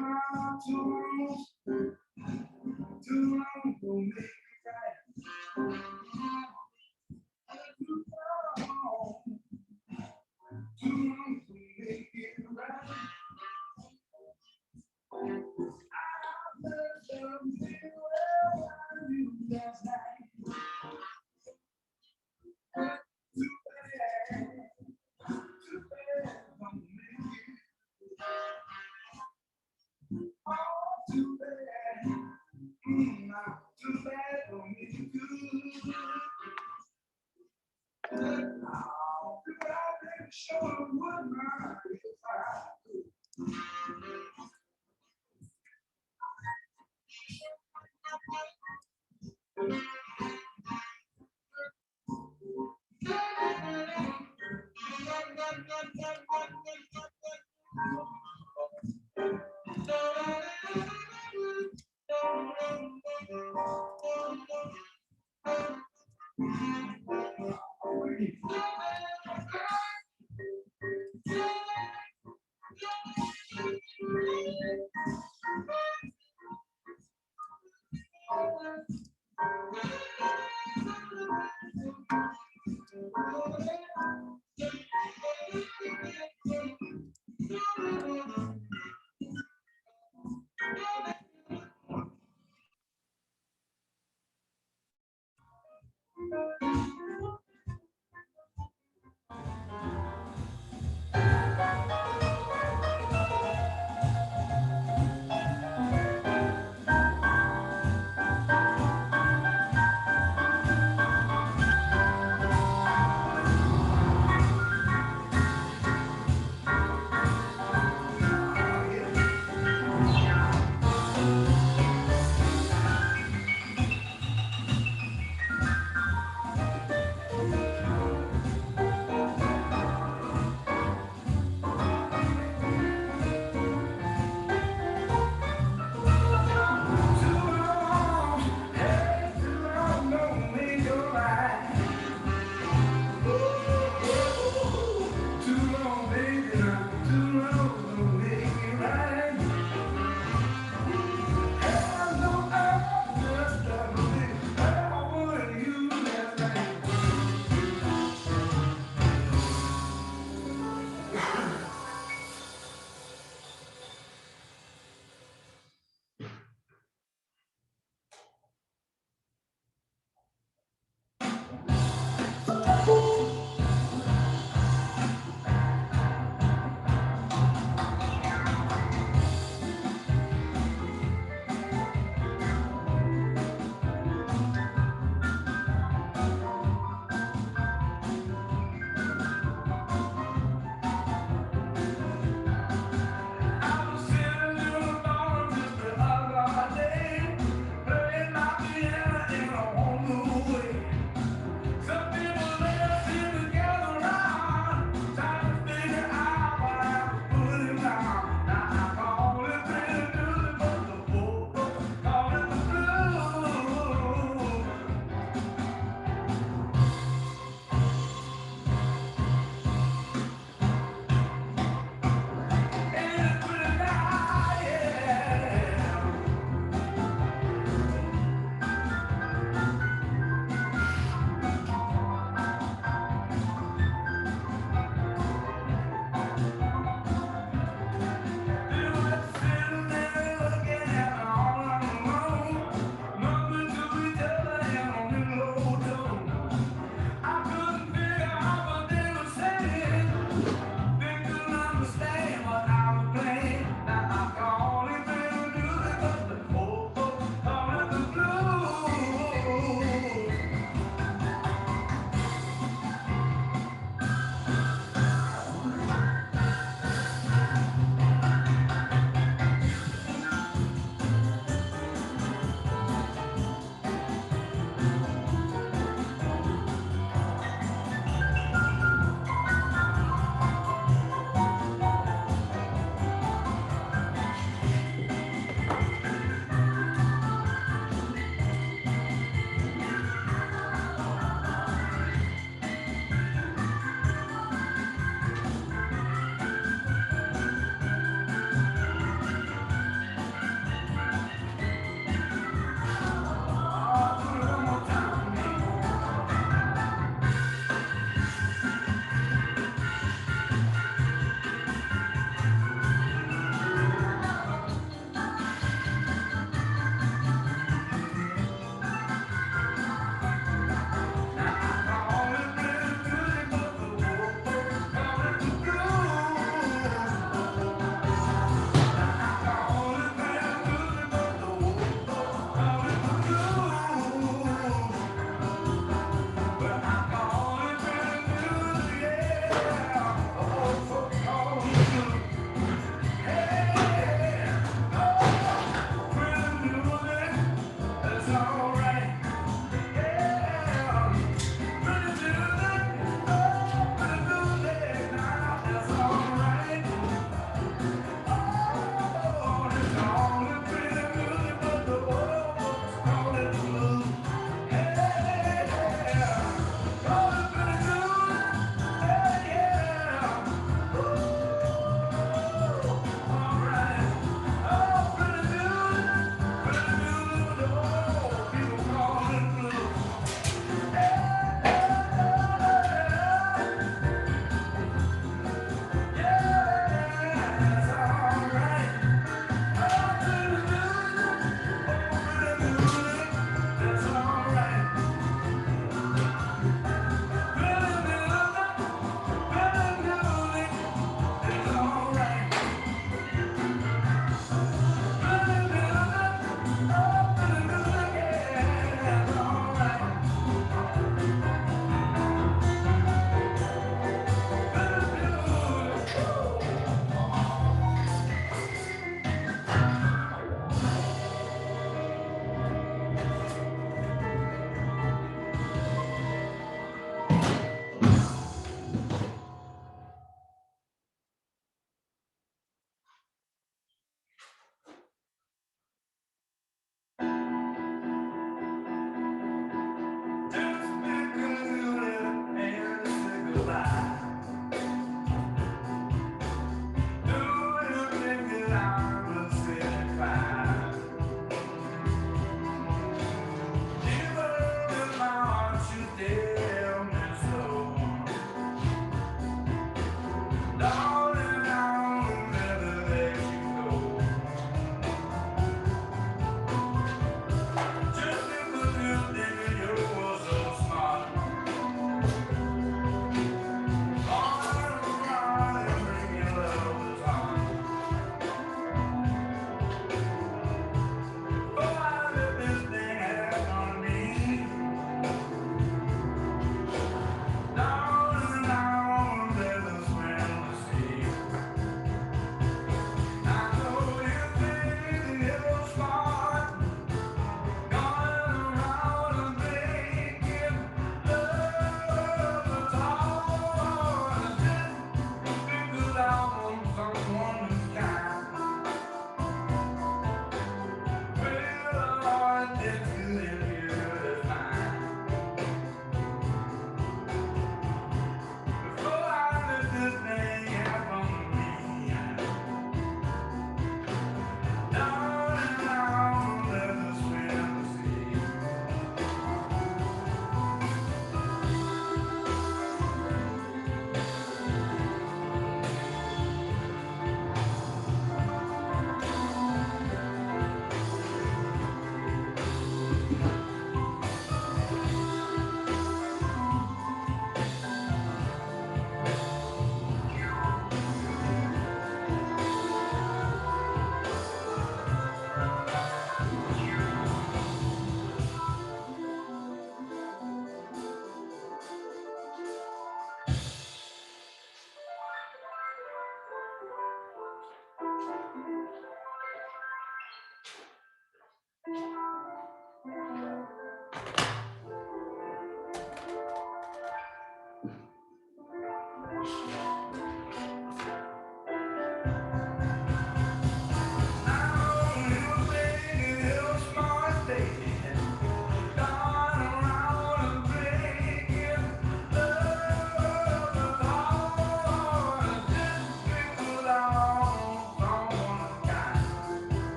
Too bad for me, too good.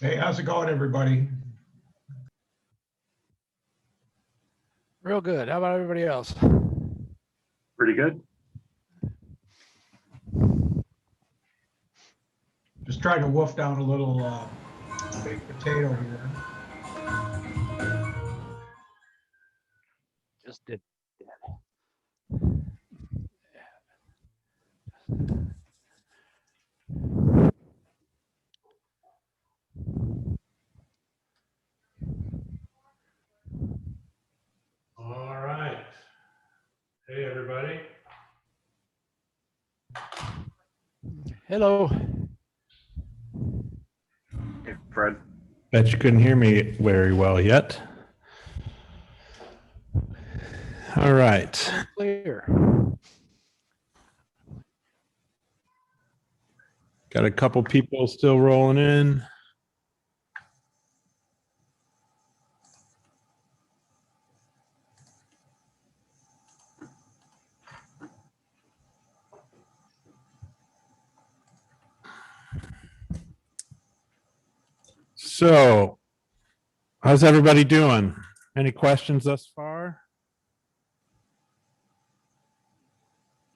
Hey, how's it going, everybody? Real good. How about everybody else? Pretty good. Just trying to wolf down a little baked potato here. Just did. All right. Hey, everybody. Hello. Hey, Fred. Bet you couldn't hear me very well yet. All right. Clear. Got a couple people still rolling in. So, how's everybody doing? Any questions thus far?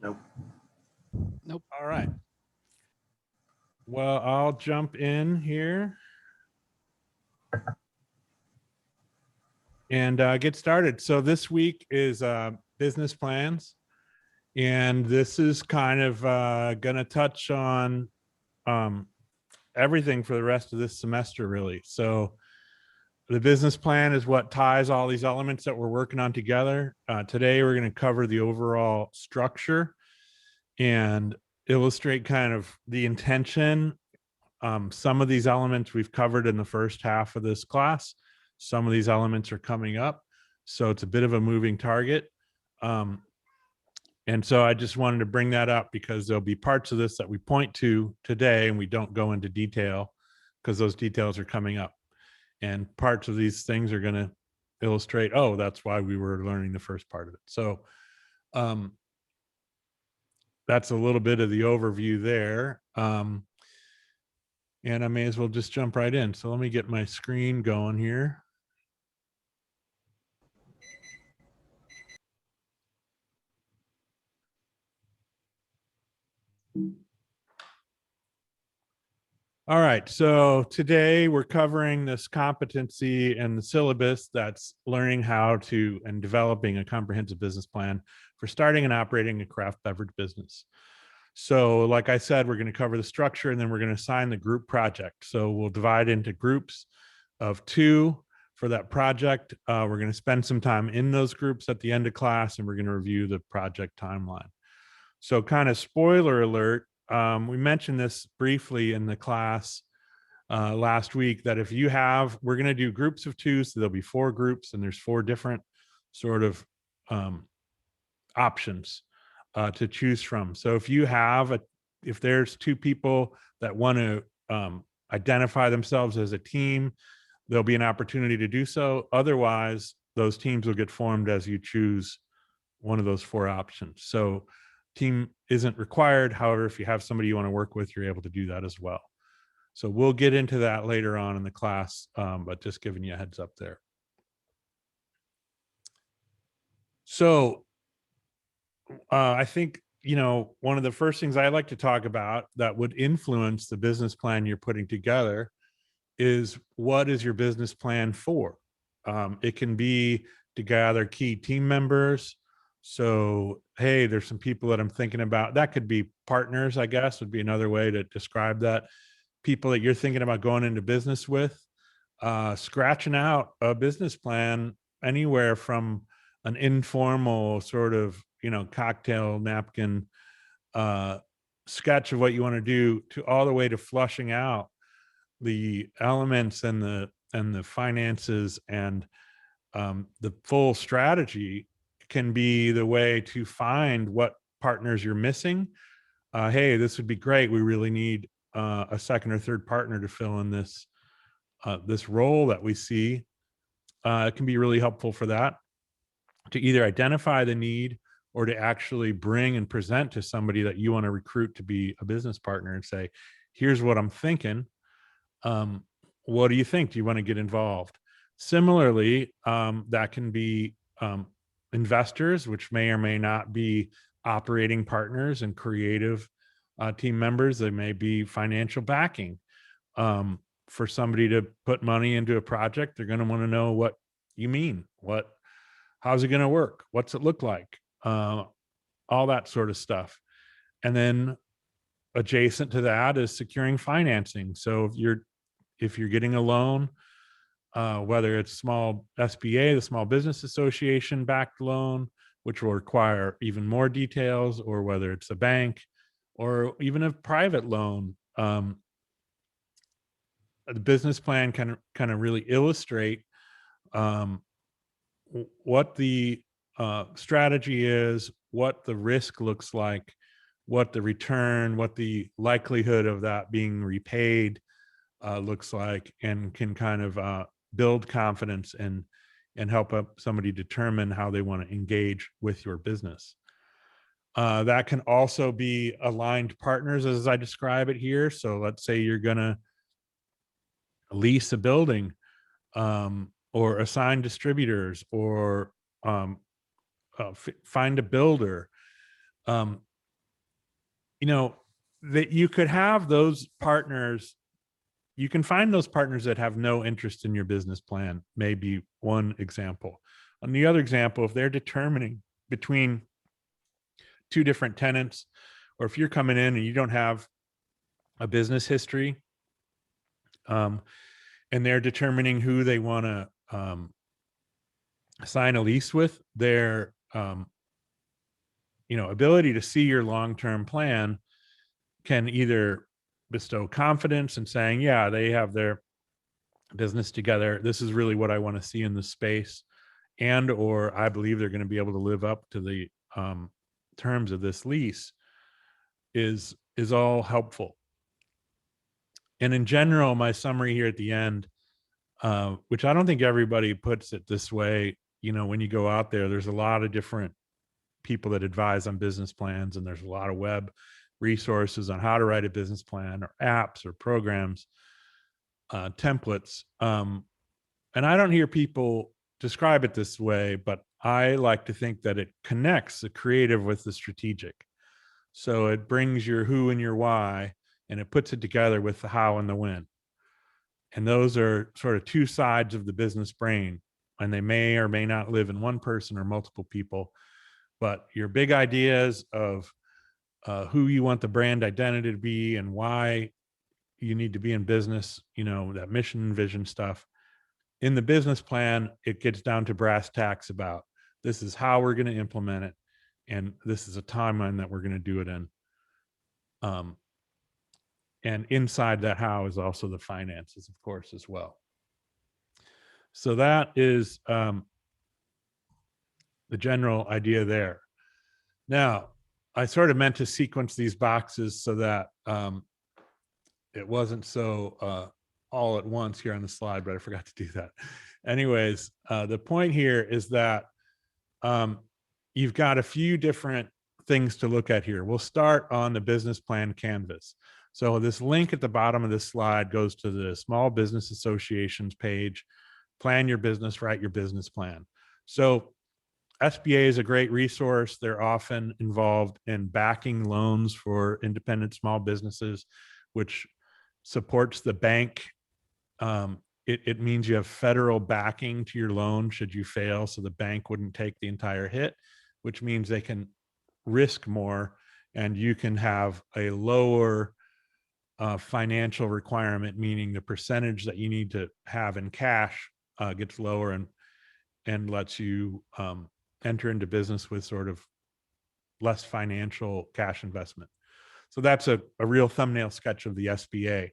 Nope. Nope. All right. Well, I'll jump in here and get started. So this week is business plans, and this is kind of going to touch on everything for the rest of this semester, really. So the business plan is what ties all these elements that we're working on together. Today, we're going to cover the overall structure and illustrate kind of the intention. Some of these elements we've covered in the first half of this class. Some of these elements are coming up. So it's a bit of a moving target. And so I just wanted to bring that up because there'll be parts of this that we point to today and we don't go into detail because those details are coming up. And parts of these things are going to illustrate, oh, that's why we were learning the first part of it. So that's a little bit of the overview there. And I may as well just jump right in. So let me get my screen going here. All right, so today we're covering this competency and the syllabus that's learning how to and developing a comprehensive business plan for starting and operating a craft beverage business. So like I said, we're going to cover the structure and then we're going to assign the group project. So we'll divide into groups of 2 for that project. We're going to spend some time in those groups at the end of class and we're going to review the project timeline. So kind of spoiler alert, we mentioned this briefly in the class last week that if you have, we're going to do groups of 2, so there'll be 4 groups and there's 4 different sort of options to choose from. So if you have if there's two people that want to identify themselves as a team, there'll be an opportunity to do so. Otherwise, those teams will get formed as you choose one of those four options. So team isn't required. However, if you have somebody you want to work with, you're able to do that as well. So we'll get into that later on in the class, but just giving you a heads up there. So I think, one of the first things I like to talk about that would influence the business plan you're putting together is, what is your business plan for? It can be to gather key team members. So, hey, there's some people that I'm thinking about. That could be partners, I guess, would be another way to describe that. People that you're thinking about going into business with, scratching out a business plan anywhere from an informal sort of, cocktail napkin sketch of what you want to do, to all the way to flushing out the elements and the finances and the full strategy can be the way to find what partners you're missing. Hey, this would be great. We really need a second or third partner to fill in this role that we see. It can be really helpful for that, to either identify the need or to actually bring and present to somebody that you want to recruit to be a business partner and say, here's what I'm thinking. What do you think? Do you want to get involved? Similarly, that can be investors, which may or may not be operating partners and creative team members. They may be financial backing. For somebody to put money into a project, they're going to want to know what you mean. How's it going to work? What's it look like? All that sort of stuff. And then adjacent to that is securing financing. So if you're getting a loan, whether it's small SBA, the Small Business Association backed loan, which will require even more details, or whether it's a bank or even a private loan, the business plan can kind of really illustrate what the strategy is, what the risk looks like, what the return, what the likelihood of that being repaid looks like, and can kind of build confidence and help somebody determine how they want to engage with your business. That can also be aligned partners, as I describe it here. So let's say you're going to lease a building, or assign distributors, or find a builder. That you could have those partners. You can find those partners that have no interest in your business plan, maybe one example. On the other example, if they're determining between two different tenants, or if you're coming in and you don't have a business history, and they're determining who they want to sign a lease with, their ability to see your long-term plan can either bestow confidence in saying, yeah, they have their business together. This is really what I want to see in this space. And, or I believe they're going to be able to live up to the terms of this lease, is all helpful. And in general, my summary here at the end, which I don't think everybody puts it this way, when you go out there's a lot of different people that advise on business plans, and there's a lot of web resources on how to write a business plan, or apps or programs, templates. And I don't hear people describe it this way, but I like to think that it connects the creative with the strategic. So it brings your who and your why, and it puts it together with the how and the when. And those are sort of two sides of the business brain, and they may or may not live in one person or multiple people. But your big ideas of who you want the brand identity to be and why you need to be in business, that mission and vision stuff. In the business plan, it gets down to brass tacks about, this is how we're going to implement it, and this is a timeline that we're going to do it in. And inside that how is also the finances, of course, as well. So that is the general idea there. Now, I sort of meant to sequence these boxes so that it wasn't so all at once here on the slide, but I forgot to do that. Anyways, the point here is that you've got a few different things to look at here. We'll start on the business plan canvas. So this link at the bottom of this slide goes to the Small Business Association's page, Plan Your Business, Write Your Business Plan. So SBA is a great resource. They're often involved in backing loans for independent small businesses, which supports the bank. It means you have federal backing to your loan should you fail, so the bank wouldn't take the entire hit, which means they can risk more and you can have a lower financial requirement, meaning the percentage that you need to have in cash gets lower and lets you enter into business with sort of less financial cash investment. So that's a real thumbnail sketch of the SBA.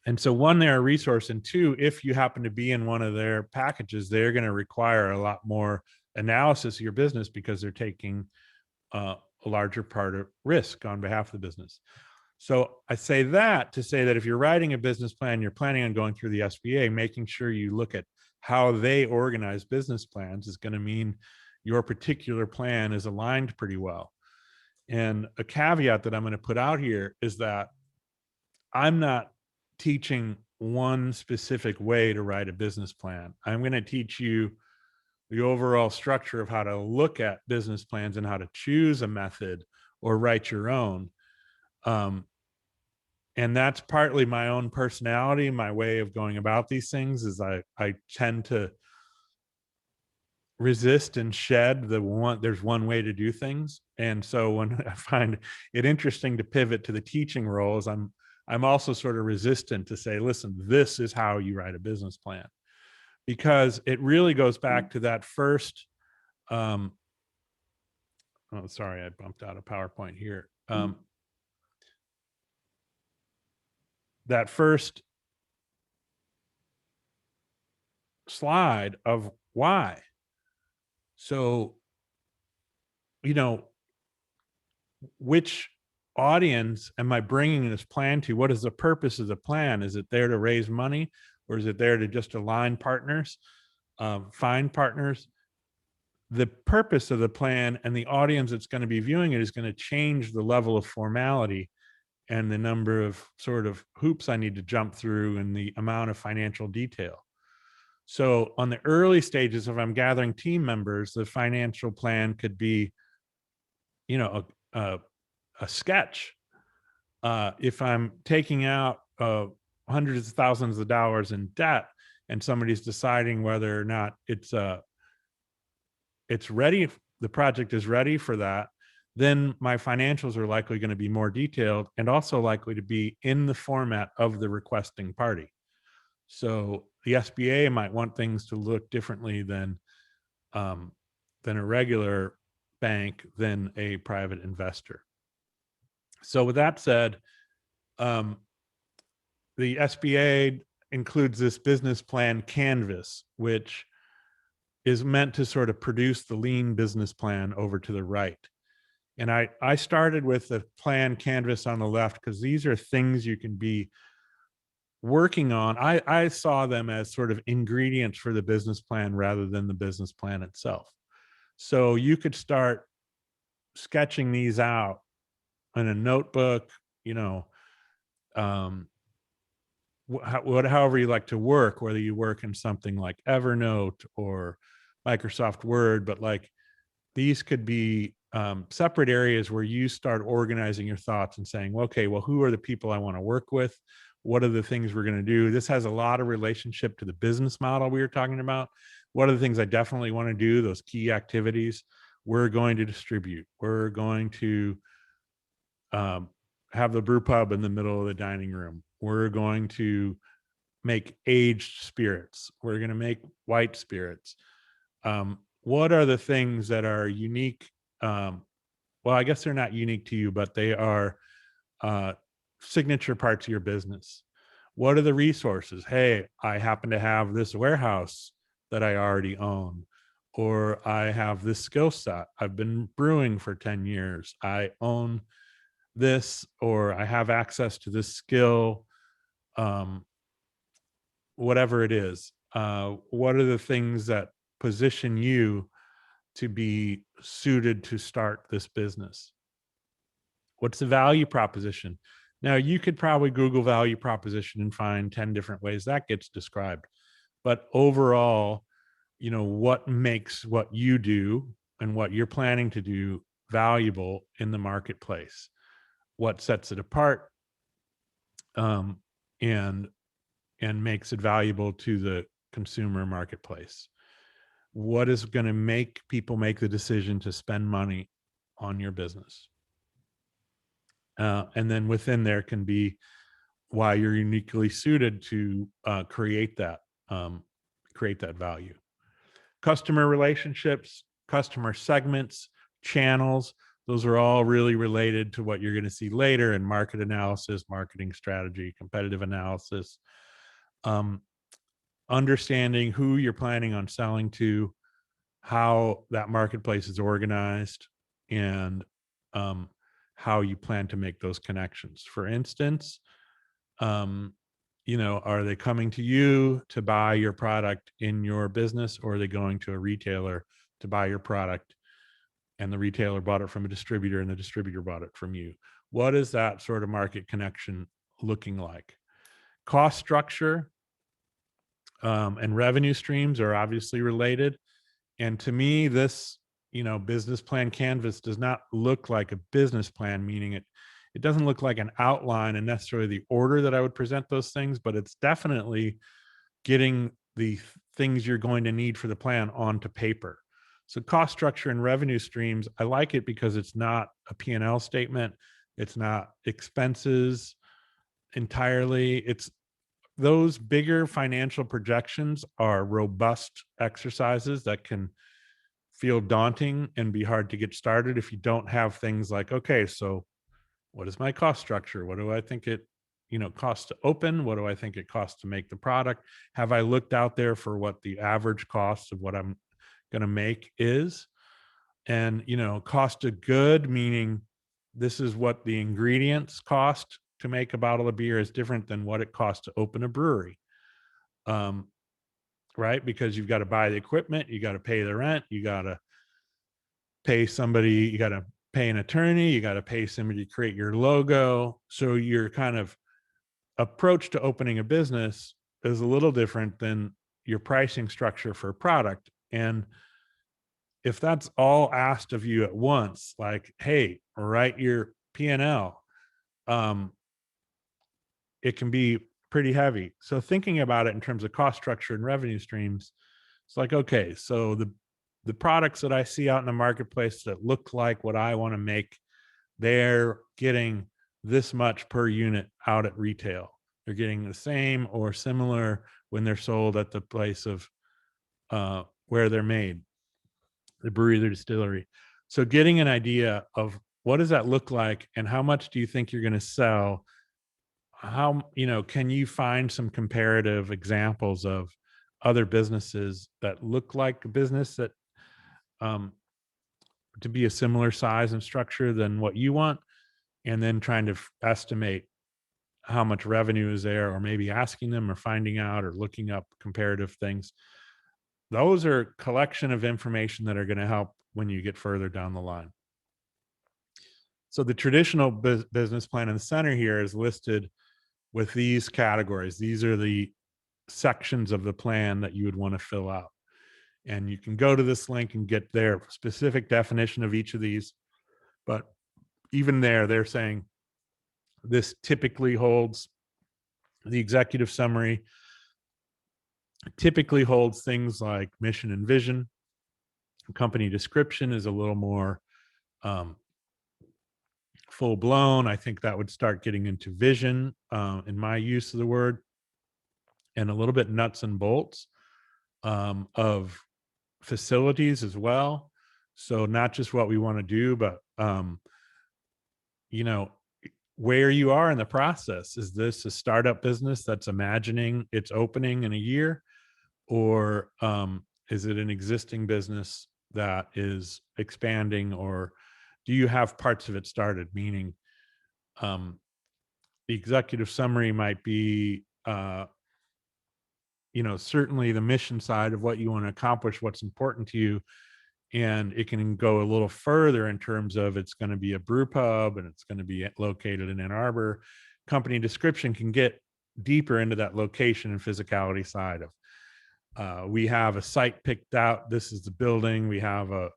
And so one, they're a resource, and two, if you happen to be in one of their packages, they're going to require a lot more analysis of your business because they're taking a larger part of risk on behalf of the business. So I say that to say that if you're writing a business plan, you're planning on going through the SBA, making sure you look at how they organize business plans is going to mean your particular plan is aligned pretty well. And a caveat that I'm going to put out here is that I'm not teaching one specific way to write a business plan. I'm going to teach you the overall structure of how to look at business plans and how to choose a method or write your own. And that's partly my own personality, my way of going about these things is I tend to resist and shed there's one way to do things. And so when I find it interesting to pivot to the teaching roles, I'm also sort of resistant to say, listen, this is how you write a business plan, because it really goes back to that first, oh, sorry, I bumped out a PowerPoint here. That first slide of why. So, which audience am I bringing this plan to? What is the purpose of the plan? Is it there to raise money, or is it there to just align partners, find partners? The purpose of the plan and the audience that's going to be viewing it is going to change the level of formality and the number of sort of hoops I need to jump through and the amount of financial detail. So on the early stages, if I'm gathering team members, the financial plan could be, a sketch. If I'm taking out hundreds of thousands of dollars in debt and somebody's deciding whether or not it's ready, the project is ready for that, then my financials are likely going to be more detailed and also likely to be in the format of the requesting party. So the SBA might want things to look differently than a regular bank, than a private investor. So with that said, the SBA includes this business plan canvas, which is meant to sort of produce the lean business plan over to the right. And I started with the plan canvas on the left because these are things you can be working on. I saw them as sort of ingredients for the business plan rather than the business plan itself. So you could start sketching these out in a notebook, however you like to work, whether you work in something like Evernote or Microsoft Word, but like these could be separate areas where you start organizing your thoughts and saying, okay, well, who are the people I want to work with? What are the things we're going to do? This has a lot of relationship to the business model we were talking about. What are the things I definitely want to do? Those key activities we're going to distribute. We're going to have the brew pub in the middle of the dining room. We're going to make aged spirits. We're going to make white spirits. What are the things that are unique? Well, I guess they're not unique to you, but they are signature parts of your business. What are the resources? Hey, I happen to have this warehouse that I already own, or I have this skill set. I've been brewing for 10 years. I own this, or I have access to this skill, whatever it is. What are the things that position you to be suited to start this business? What's the value proposition? Now, you could probably Google value proposition and find 10 different ways that gets described. But overall, what makes what you do and what you're planning to do valuable in the marketplace? What sets it apart, and makes it valuable to the consumer marketplace? What is going to make people make the decision to spend money on your business? And then within there can be why you're uniquely suited to create that value. Customer relationships, customer segments, channels, those are all really related to what you're going to see later in market analysis, marketing strategy, competitive analysis. Understanding who you're planning on selling to, how that marketplace is organized, and how you plan to make those connections. For instance, are they coming to you to buy your product in your business, or are they going to a retailer to buy your product and the retailer bought it from a distributor and the distributor bought it from you? What is that sort of market connection looking like? Cost structure and revenue streams are obviously related. And to me, this, business plan canvas does not look like a business plan, meaning it doesn't look like an outline and necessarily the order that I would present those things, but it's definitely getting the things you're going to need for the plan onto paper. So cost structure and revenue streams, I like it because it's not a P&L statement. It's not expenses entirely. It's those bigger financial projections are robust exercises that can feel daunting and be hard to get started if you don't have things like, okay, so what is my cost structure? What do I think it, costs to open? What do I think it costs to make the product? Have I looked out there for what the average cost of what I'm going to make is? And, cost of good, meaning this is what the ingredients cost to make a bottle of beer, is different than what it costs to open a brewery. Right? Because you've got to buy the equipment, you got to pay the rent, you got to pay somebody, you got to pay an attorney, you got to pay somebody to create your logo. So your kind of approach to opening a business is a little different than your pricing structure for a product. And if that's all asked of you at once, like, hey, write your P&L, it can be pretty heavy. So thinking about it in terms of cost structure and revenue streams, it's like, okay, so the products that I see out in the marketplace that look like what I want to make, they're getting this much per unit out at retail. They're getting the same or similar when they're sold at the place of where they're made, the brewery, the distillery. So getting an idea of what does that look like and how much do you think you're going to sell? How, can you find some comparative examples of other businesses that look like a business that to be a similar size and structure than what you want, and then trying to estimate how much revenue is there, or maybe asking them or finding out or looking up comparative things. Those are collection of information that are going to help when you get further down the line. So the traditional business plan in the center here is listed with these categories. These are the sections of the plan that you would want to fill out. And you can go to this link and get their specific definition of each of these. But even there, they're saying this typically holds the executive summary, typically holds things like mission and vision. Company description is a little more full blown. I think that would start getting into vision in my use of the word, and a little bit nuts and bolts of facilities as well. So not just what we want to do, but where you are in the process. Is this a startup business that's imagining its opening in a year, or Is it an existing business that is expanding, or do you have parts of it started? Meaning, the executive summary might be, certainly the mission side of what you want to accomplish, what's important to you. And it can go a little further in terms of it's going to be a brew pub and it's going to be located in Ann Arbor. Company description can get deeper into that location and physicality side of, we have a site picked out. This is the building. We have a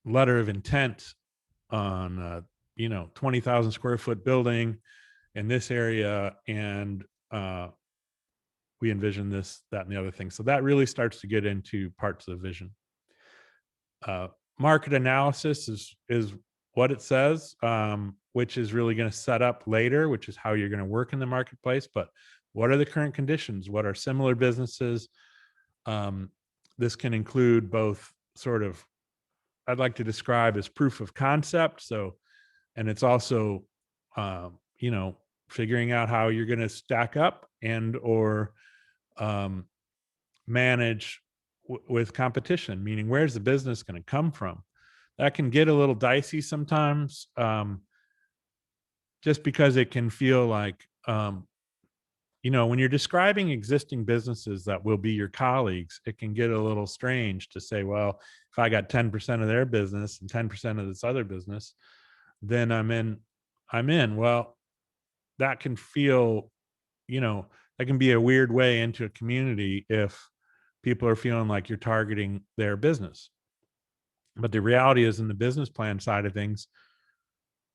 letter of intent on 20,000 square foot building in this area. And we envision this, that, and the other thing. So that really starts to get into parts of the vision. Market analysis is what it says, which is really going to set up later, which is how you're going to work in the marketplace. But what are the current conditions? What are similar businesses? This can include both sort of, I'd like to describe as proof of concept. So, and it's also, figuring out how you're going to stack up and or manage with competition, meaning where's the business going to come from? That can get a little dicey sometimes, just because it can feel like, when you're describing existing businesses that will be your colleagues, it can get a little strange to say, well, if I got 10% of their business and 10% of this other business, then I'm in. Well, that can feel, that can be a weird way into a community if people are feeling like you're targeting their business. But the reality is, in the business plan side of things,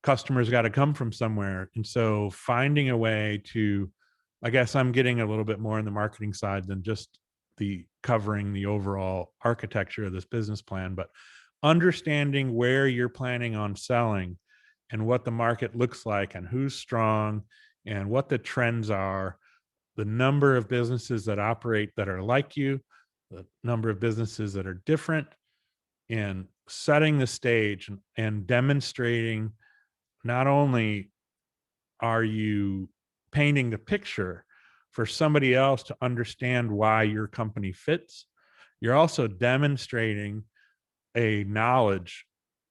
customers got to come from somewhere. And so finding a way to, I guess I'm getting a little bit more in the marketing side than just the covering the overall architecture of this business plan, but understanding where you're planning on selling and what the market looks like and who's strong and what the trends are, the number of businesses that operate that are like you, the number of businesses that are different, and setting the stage and demonstrating not only are you painting the picture for somebody else to understand why your company fits, you're also demonstrating a knowledge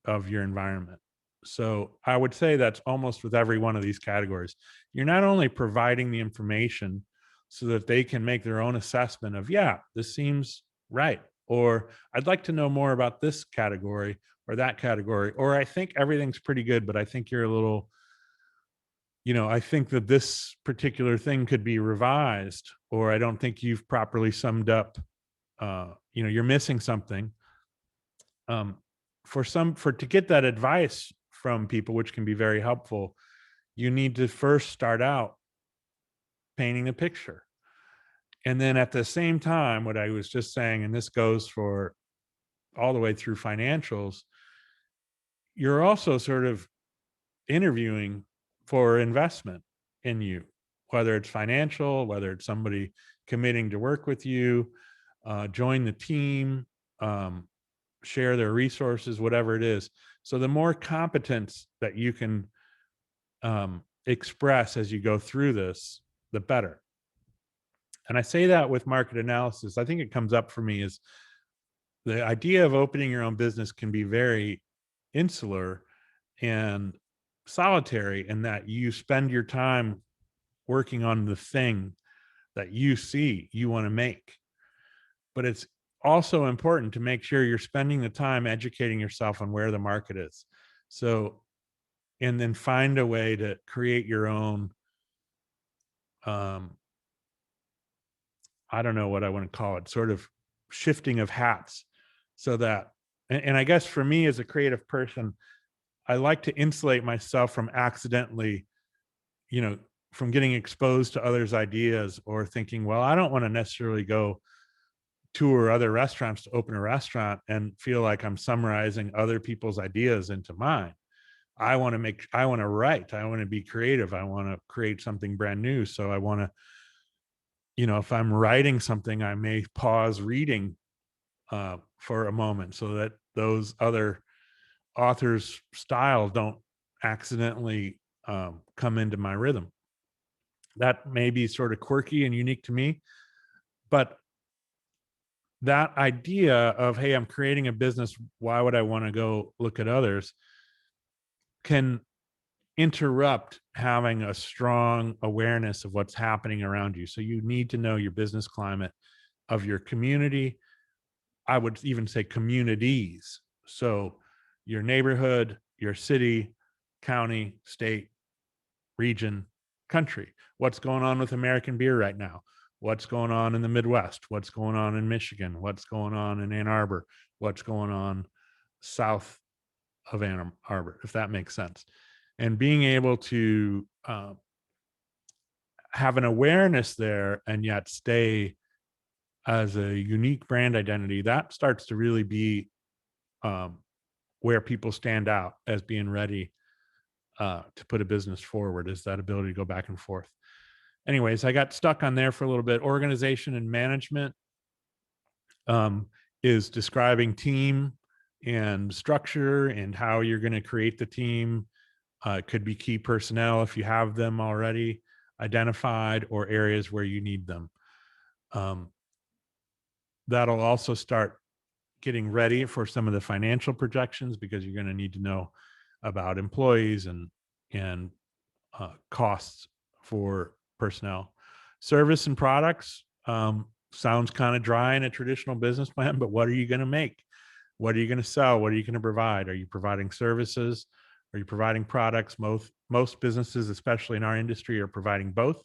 of your environment. So I would say that's almost with every one of these categories. You're not only providing the information so that they can make their own assessment of, yeah, this seems right, or I'd like to know more about this category or that category, or I think everything's pretty good, but I think you're a little, I think that this particular thing could be revised, or I don't think you've properly summed up, you're missing something. To get that advice from people, which can be very helpful, you need to first start out painting a picture. And then at the same time, what I was just saying, and this goes for all the way through financials, you're also sort of interviewing for investment in you, whether it's financial, whether it's somebody committing to work with you, join the team, share their resources, whatever it is. So the more competence that you can express as you go through this, the better. And I say that with market analysis. I think it comes up for me is the idea of opening your own business can be very insular and solitary in that you spend your time working on the thing that you see you want to make. But it's also important to make sure you're spending the time educating yourself on where the market is. So, and then find a way to create your own, I don't know what I want to call it, sort of shifting of hats, so that, and I guess for me as a creative person, I like to insulate myself from accidentally, from getting exposed to others' ideas or thinking, well, I don't want to necessarily go tour other restaurants to open a restaurant and feel like I'm summarizing other people's ideas into mine. I want to write, I want to be creative. I want to create something brand new. So I want to, if I'm writing something, I may pause reading for a moment so that those other authors' style don't accidentally come into my rhythm. That may be sort of quirky and unique to me, but that idea of, hey, I'm creating a business, why would I want to go look at others, can interrupt having a strong awareness of what's happening around you. So you need to know your business climate of your community. I would even say communities. So your neighborhood, your city, county, state, region, country. What's going on with American beer right now? What's going on in the Midwest? What's going on in Michigan? What's going on in Ann Arbor? What's going on south of Ann Arbor, if that makes sense? And being able to have an awareness there and yet stay as a unique brand identity, that starts to really be where people stand out as being ready to put a business forward, is that ability to go back and forth. Anyways, I got stuck on there for a little bit. Organization and management is describing team and structure and how you're going to create the team. It could be key personnel if you have them already identified, or areas where you need them. That'll also start getting ready for some of the financial projections, because you're going to need to know about employees and costs for personnel. Service and products sounds kind of dry in a traditional business plan, but what are you going to make? What are you going to sell? What are you going to provide? Are you providing services? Are you providing products? Most businesses, especially in our industry, are providing both,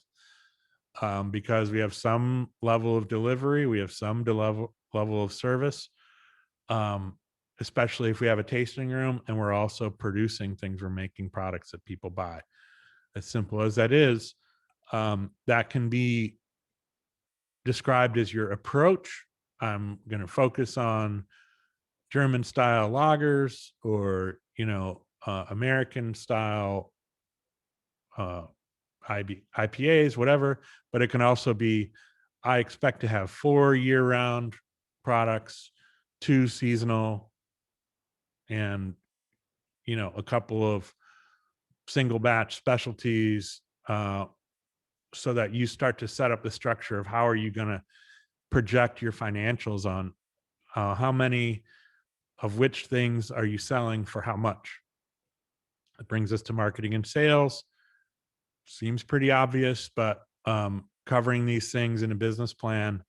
because we have some level of delivery, we have some level of service, especially if we have a tasting room and we're also producing things, we're making products that people buy. As simple as that is, that can be described as your approach. I'm going to focus on German style lagers, or American style IPAs, whatever. But it can also be, I expect to have 4 year-round products, 2 seasonal, and a couple of single batch specialties, so that you start to set up the structure of how are you going to project your financials on how many of which things are you selling for how much. It brings us to marketing and sales. Seems pretty obvious, but covering these things in a business plan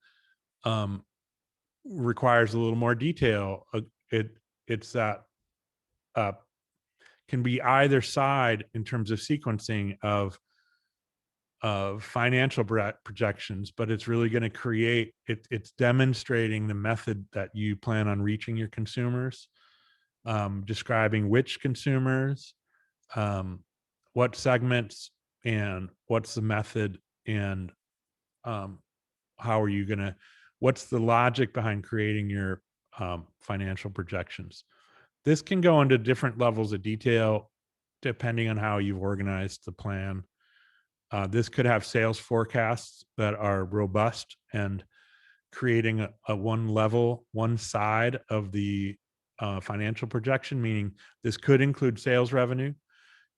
requires a little more detail. It's that can be either side in terms of sequencing of financial projections, but it's really going to create it's demonstrating the method that you plan on reaching your consumers, describing which consumers, what segments, and what's the method, and how are you going to, what's the logic behind creating your financial projections. This can go into different levels of detail depending on how you've organized the plan. This could have sales forecasts that are robust and creating a one side of the financial projection, meaning this could include sales revenue.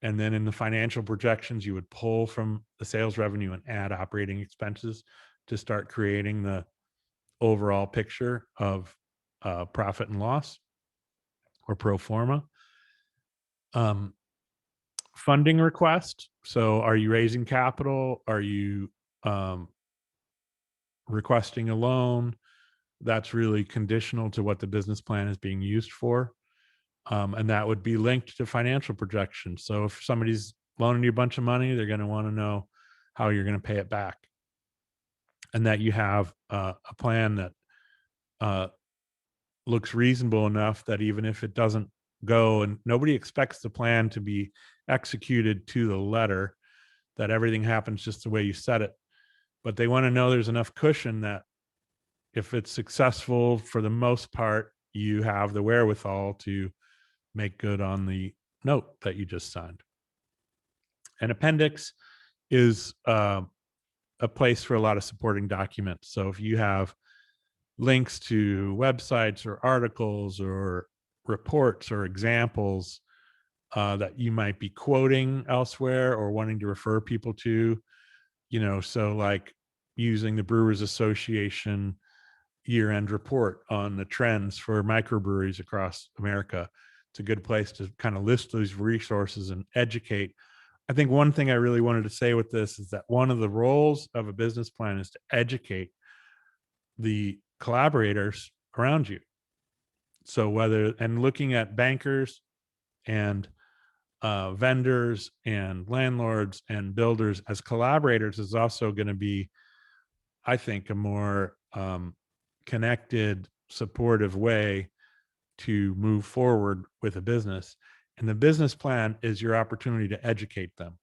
And then in the financial projections, you would pull from the sales revenue and add operating expenses to start creating the overall picture of profit and loss, or pro forma. Funding request. So are you raising capital? Are you requesting a loan? That's really conditional to what the business plan is being used for. And that would be linked to financial projections. So if somebody's loaning you a bunch of money, they're going to want to know how you're going to pay it back, and that you have a plan that looks reasonable enough that even if it doesn't go, and nobody expects the plan to be executed to the letter, that everything happens just the way you said it, but they want to know there's enough cushion that if it's successful, for the most part, you have the wherewithal to make good on the note that you just signed. An appendix is a place for a lot of supporting documents. So if you have links to websites or articles or reports or examples that you might be quoting elsewhere or wanting to refer people to, so like using the Brewers Association year-end report on the trends for microbreweries across America. It's a good place to kind of list those resources and educate. I think one thing I really wanted to say with this is that one of the roles of a business plan is to educate the collaborators around you. So looking at bankers and vendors and landlords and builders as collaborators is also going to be, I think, a more connected, supportive way to move forward with a business. And the business plan is your opportunity to educate them,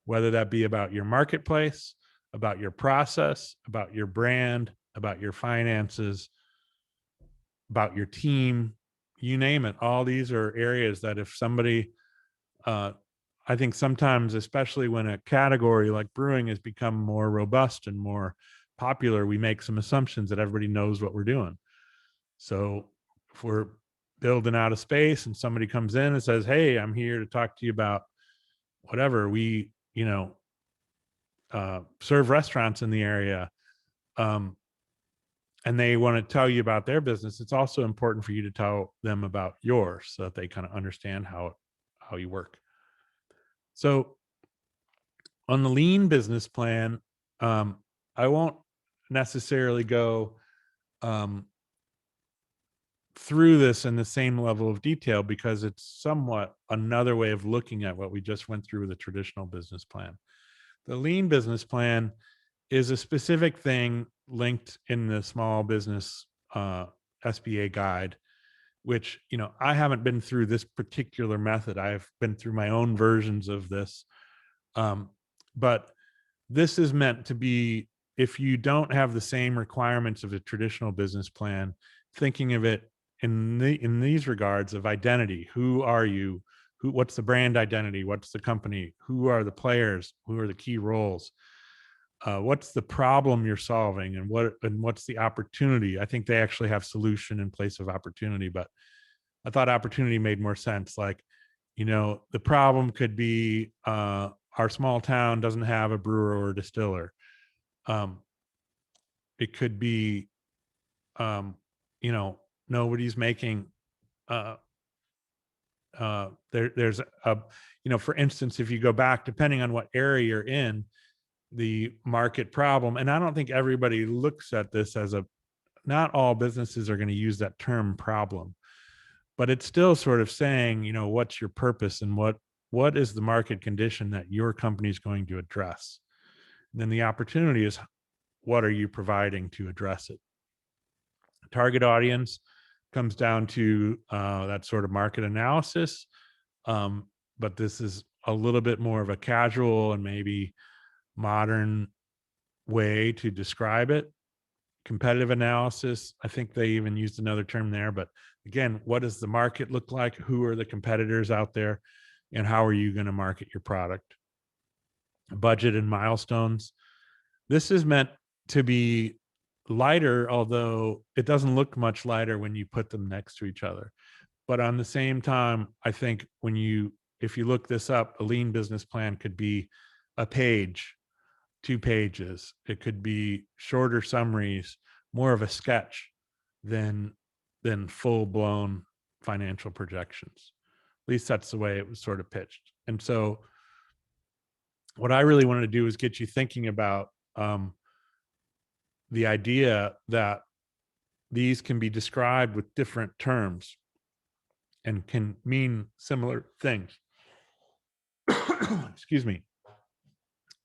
whether that be about your marketplace, about your process, about your brand, about your finances, about your team, you name it. All these are areas that if somebody, I think sometimes, especially when a category like brewing has become more robust and more popular, we make some assumptions that everybody knows what we're doing. So if we're building out a space and somebody comes in and says, "Hey, I'm here to talk to you about whatever," we, serve restaurants in the area, and they want to tell you about their business, it's also important for you to tell them about yours so that they kind of understand how you work. So on the lean business plan, I won't necessarily go through this in the same level of detail because it's somewhat another way of looking at what we just went through with a traditional business plan. The lean business plan is a specific thing linked in the small business SBA guide, which, I haven't been through this particular method. I've been through my own versions of this. But this is meant to be, if you don't have the same requirements of a traditional business plan, thinking of it in these regards of identity. Who are you? What's the brand identity? What's the company? Who are the players? Who are the key roles? What's the problem you're solving, and what's the opportunity? I think they actually have solution in place of opportunity, but I thought opportunity made more sense. Like, the problem could be our small town doesn't have a brewer or a distiller. It could be, nobody's making. There's a, for instance, if you go back, depending on what area you're in, the market problem, and I don't think everybody looks at this as not all businesses are going to use that term problem, but it's still sort of saying, what's your purpose and what is the market condition that your company is going to address? And then the opportunity is, what are you providing to address it? Target audience comes down to that sort of market analysis, but this is a little bit more of a casual and maybe modern way to describe it. Competitive analysis, I think they even used another term there, but again, what does the market look like? Who are the competitors out there? And how are you going to market your product? Budget and milestones. This is meant to be lighter, although it doesn't look much lighter when you put them next to each other. But on the same time, I think if you look this up, a lean business plan could be a page, 2 pages. It could be shorter summaries, more of a sketch than full-blown financial projections. At least that's the way it was sort of pitched. And so what I really wanted to do is get you thinking about the idea that these can be described with different terms and can mean similar things. Excuse me.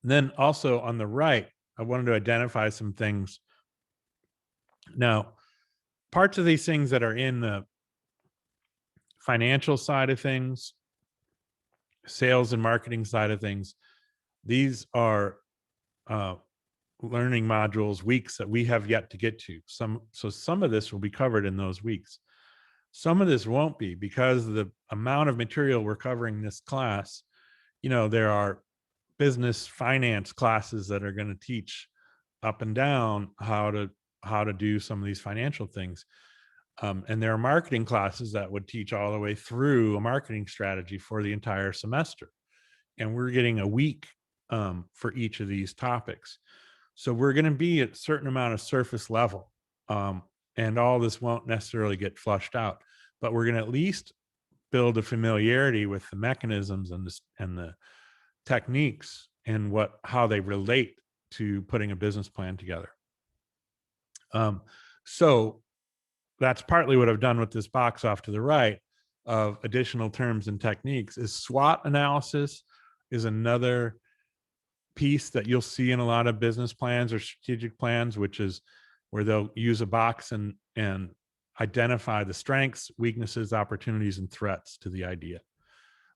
And then also on the right, I wanted to identify some things. Now, parts of these things that are in the financial side of things, sales and marketing side of things, these are learning modules, weeks that we have yet to get to. So some of this will be covered in those weeks. Some of this won't be, because of the amount of material we're covering this class. There are business finance classes that are going to teach up and down how to do some of these financial things. And there are marketing classes that would teach all the way through a marketing strategy for the entire semester. And we're getting a week for each of these topics. So we're going to be at a certain amount of surface level. And all this won't necessarily get flushed out, but we're going to at least build a familiarity with the mechanisms and the techniques and how they relate to putting a business plan together. So that's partly what I've done with this box off to the right of additional terms and techniques. Is SWOT analysis is another piece that you'll see in a lot of business plans or strategic plans, which is where they'll use a box and identify the strengths, weaknesses, opportunities, and threats to the idea.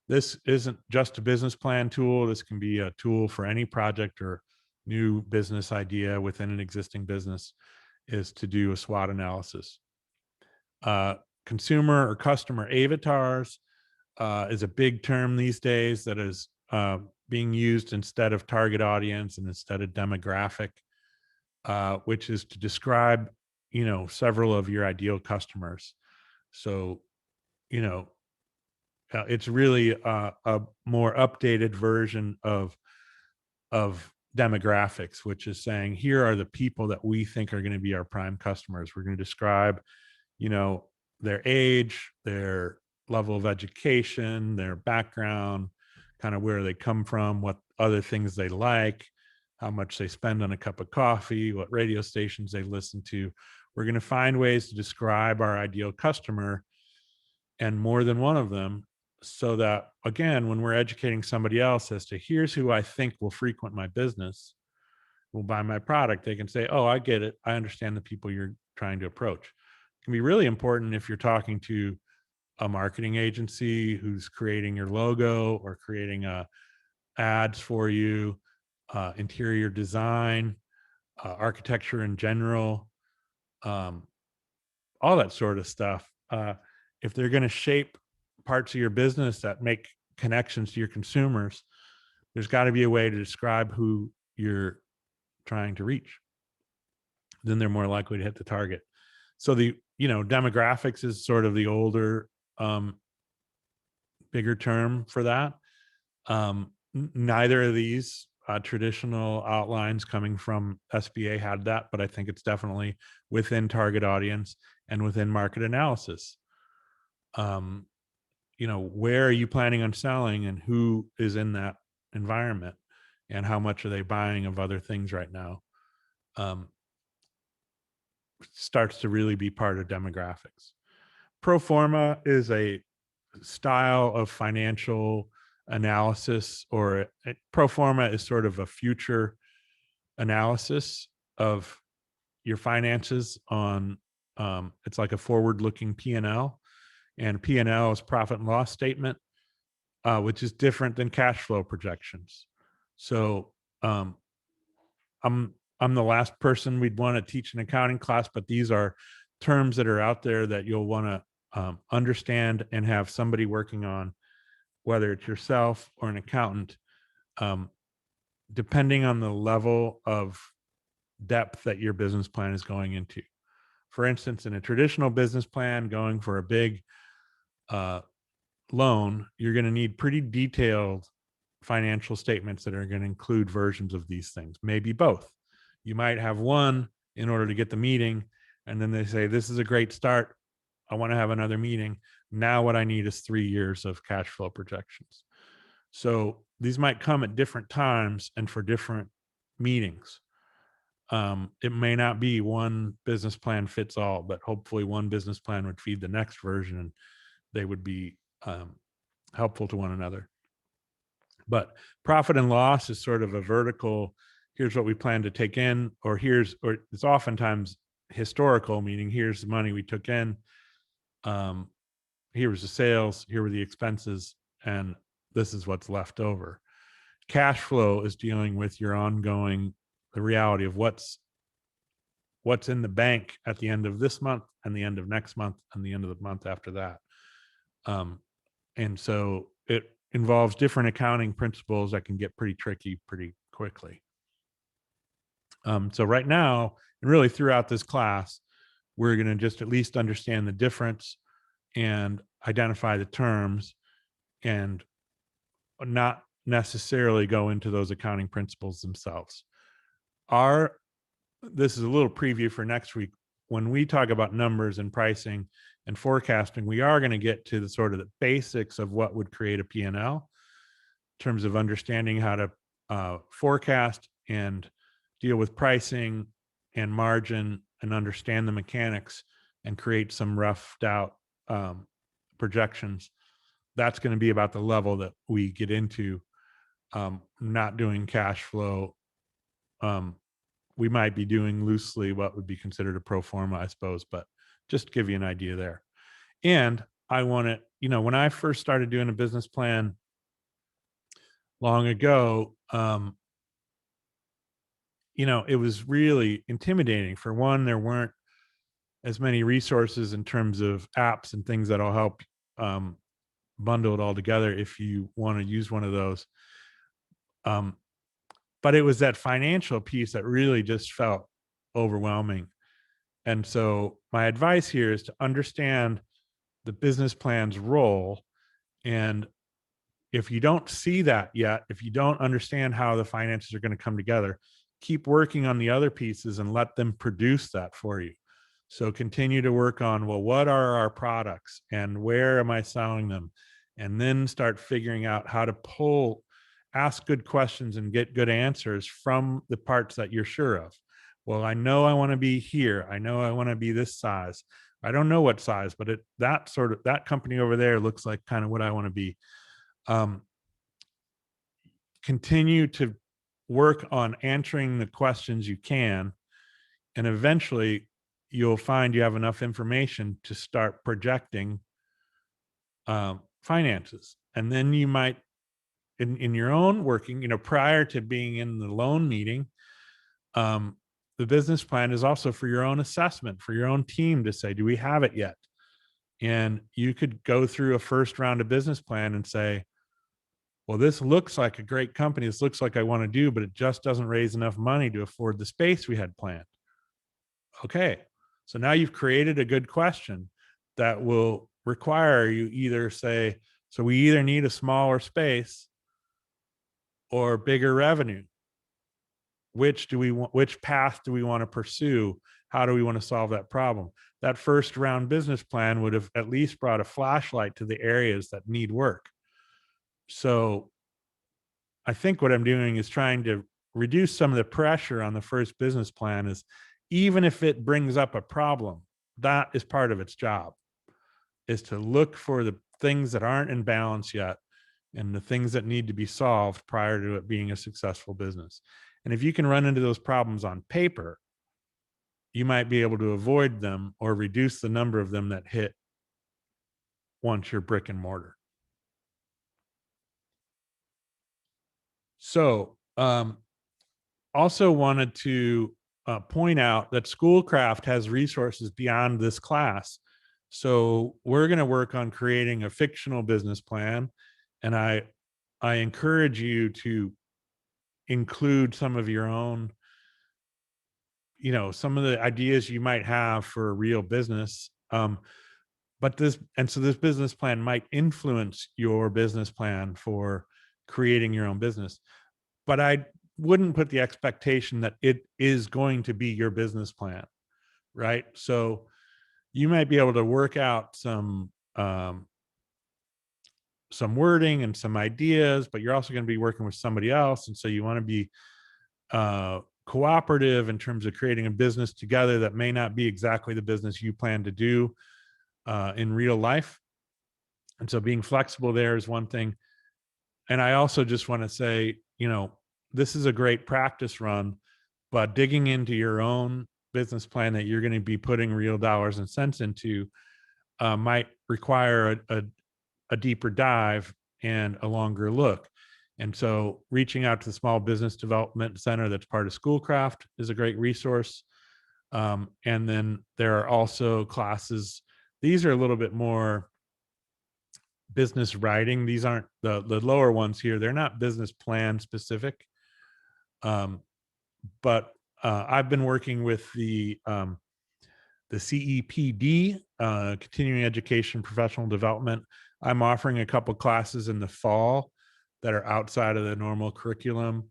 This isn't just a business plan tool. This can be a tool for any project or new business idea within an existing business, is to do a SWOT analysis. Consumer or customer avatars is a big term these days that is being used instead of target audience and instead of demographic, which is to describe, several of your ideal customers. So, it's really a more updated version of demographics, which is saying, here are the people that we think are going to be our prime customers. We're going to describe, their age, their level of education, their background, kind of where they come from, what other things they like, how much they spend on a cup of coffee, what radio stations they listen to. We're going to find ways to describe our ideal customer and more than one of them, so that, again, when we're educating somebody else as to here's who I think will frequent my business, will buy my product, they can say, oh, I get it. I understand the people you're trying to approach. It can be really important if you're talking to a marketing agency who's creating your logo or creating ads for you, interior design, architecture in general, all that sort of stuff. If they're going to shape parts of your business that make connections to your consumers, there's got to be a way to describe who you're trying to reach. Then they're more likely to hit the target. So demographics is sort of the older, bigger term for that. Neither of these traditional outlines coming from SBA had that, but I think it's definitely within target audience and within market analysis. Where are you planning on selling and who is in that environment and how much are they buying of other things right now? Starts to really be part of demographics. Pro forma is a style of financial analysis, or pro forma is sort of a future analysis of your finances on, it's like a forward-looking P&L, and P&L is profit and loss statement, which is different than cash flow projections. So I'm the last person we'd want to teach an accounting class, but these are terms that are out there that you'll want to understand and have somebody working on, whether it's yourself or an accountant, depending on the level of depth that your business plan is going into. For instance, in a traditional business plan, going for a big loan, you're going to need pretty detailed financial statements that are going to include versions of these things, maybe both. You might have one in order to get the meeting, and then they say, this is a great start. I want to have another meeting. Now what I need is 3 years of cash flow projections. So these might come at different times and for different meetings. It may not be one business plan fits all, but hopefully one business plan would feed the next version and they would be helpful to one another. But profit and loss is sort of a vertical, here's what we plan to take in, or it's oftentimes historical, meaning here's the money we took in, here was the sales, here were the expenses, and this is what's left over. Cash flow is dealing with your ongoing, the reality of what's in the bank at the end of this month and the end of next month and the end of the month after that. And so it involves different accounting principles that can get pretty tricky pretty quickly. So right now, and really throughout this class, we're going to just at least understand the difference and identify the terms and not necessarily go into those accounting principles themselves. This is a little preview for next week. when we talk about numbers and pricing and forecasting, we are going to get to the sort of the basics of what would create a P&L in terms of understanding how to forecast and deal with pricing and margin and understand the mechanics and create some roughed out projections. That's going to be about the level that we get into, not doing cash flow. We might be doing loosely what would be considered a pro forma, I suppose, but just to give you an idea there. And I want to, when I first started doing a business plan long ago, it was really intimidating. For one, there weren't as many resources in terms of apps and things that'll help bundle it all together if you want to use one of those. But it was that financial piece that really just felt overwhelming. And so my advice here is to understand the business plan's role. And if you don't see that yet, if you don't understand how the finances are going to come together, keep working on the other pieces and let them produce that for you. So continue to work on, well, what are our products and where am I selling them? And then start figuring out how to ask good questions and get good answers from the parts that you're sure of. Well, I know I want to be here. I know I want to be this size. I don't know what size, but that company over there looks like kind of what I want to be. Continue to work on answering the questions you can, and eventually you'll find you have enough information to start projecting finances. And then you might, in your own working, prior to being in the loan meeting, the business plan is also for your own assessment, for your own team to say, do we have it yet? And you could go through a first round of business plan and say, well, this looks like a great company. This looks like I want to do, but it just doesn't raise enough money to afford the space we had planned. Okay. So now you've created a good question that will require you either say, so we either need a smaller space or bigger revenue. Which path do we want to pursue? How do we want to solve that problem? That first round business plan would have at least brought a flashlight to the areas that need work. So I think what I'm doing is trying to reduce some of the pressure on the first business plan. Is even if it brings up a problem, that is part of its job, is to look for the things that aren't in balance yet and the things that need to be solved prior to it being a successful business. And if you can run into those problems on paper, you might be able to avoid them or reduce the number of them that hit once you're brick and mortar. So also wanted to point out that Schoolcraft has resources beyond this class. So we're going to work on creating a fictional business plan. And I encourage you to include some of your own, some of the ideas you might have for a real business. So this business plan might influence your business plan for creating your own business. But I wouldn't put the expectation that it is going to be your business plan, right? So you might be able to work out some wording and some ideas, but you're also going to be working with somebody else. And so you want to be cooperative in terms of creating a business together that may not be exactly the business you plan to do in real life. And so being flexible there is one thing. And I also just want to say, this is a great practice run, but digging into your own business plan that you're going to be putting real dollars and cents into might require a deeper dive and a longer look. And so reaching out to the Small Business Development Center that's part of Schoolcraft is a great resource. And then there are also classes. These are a little bit more business writing. These aren't the lower ones here. They're not business plan specific. But I've been working with the CEPD, Continuing Education Professional Development. I'm offering a couple classes in the fall that are outside of the normal curriculum.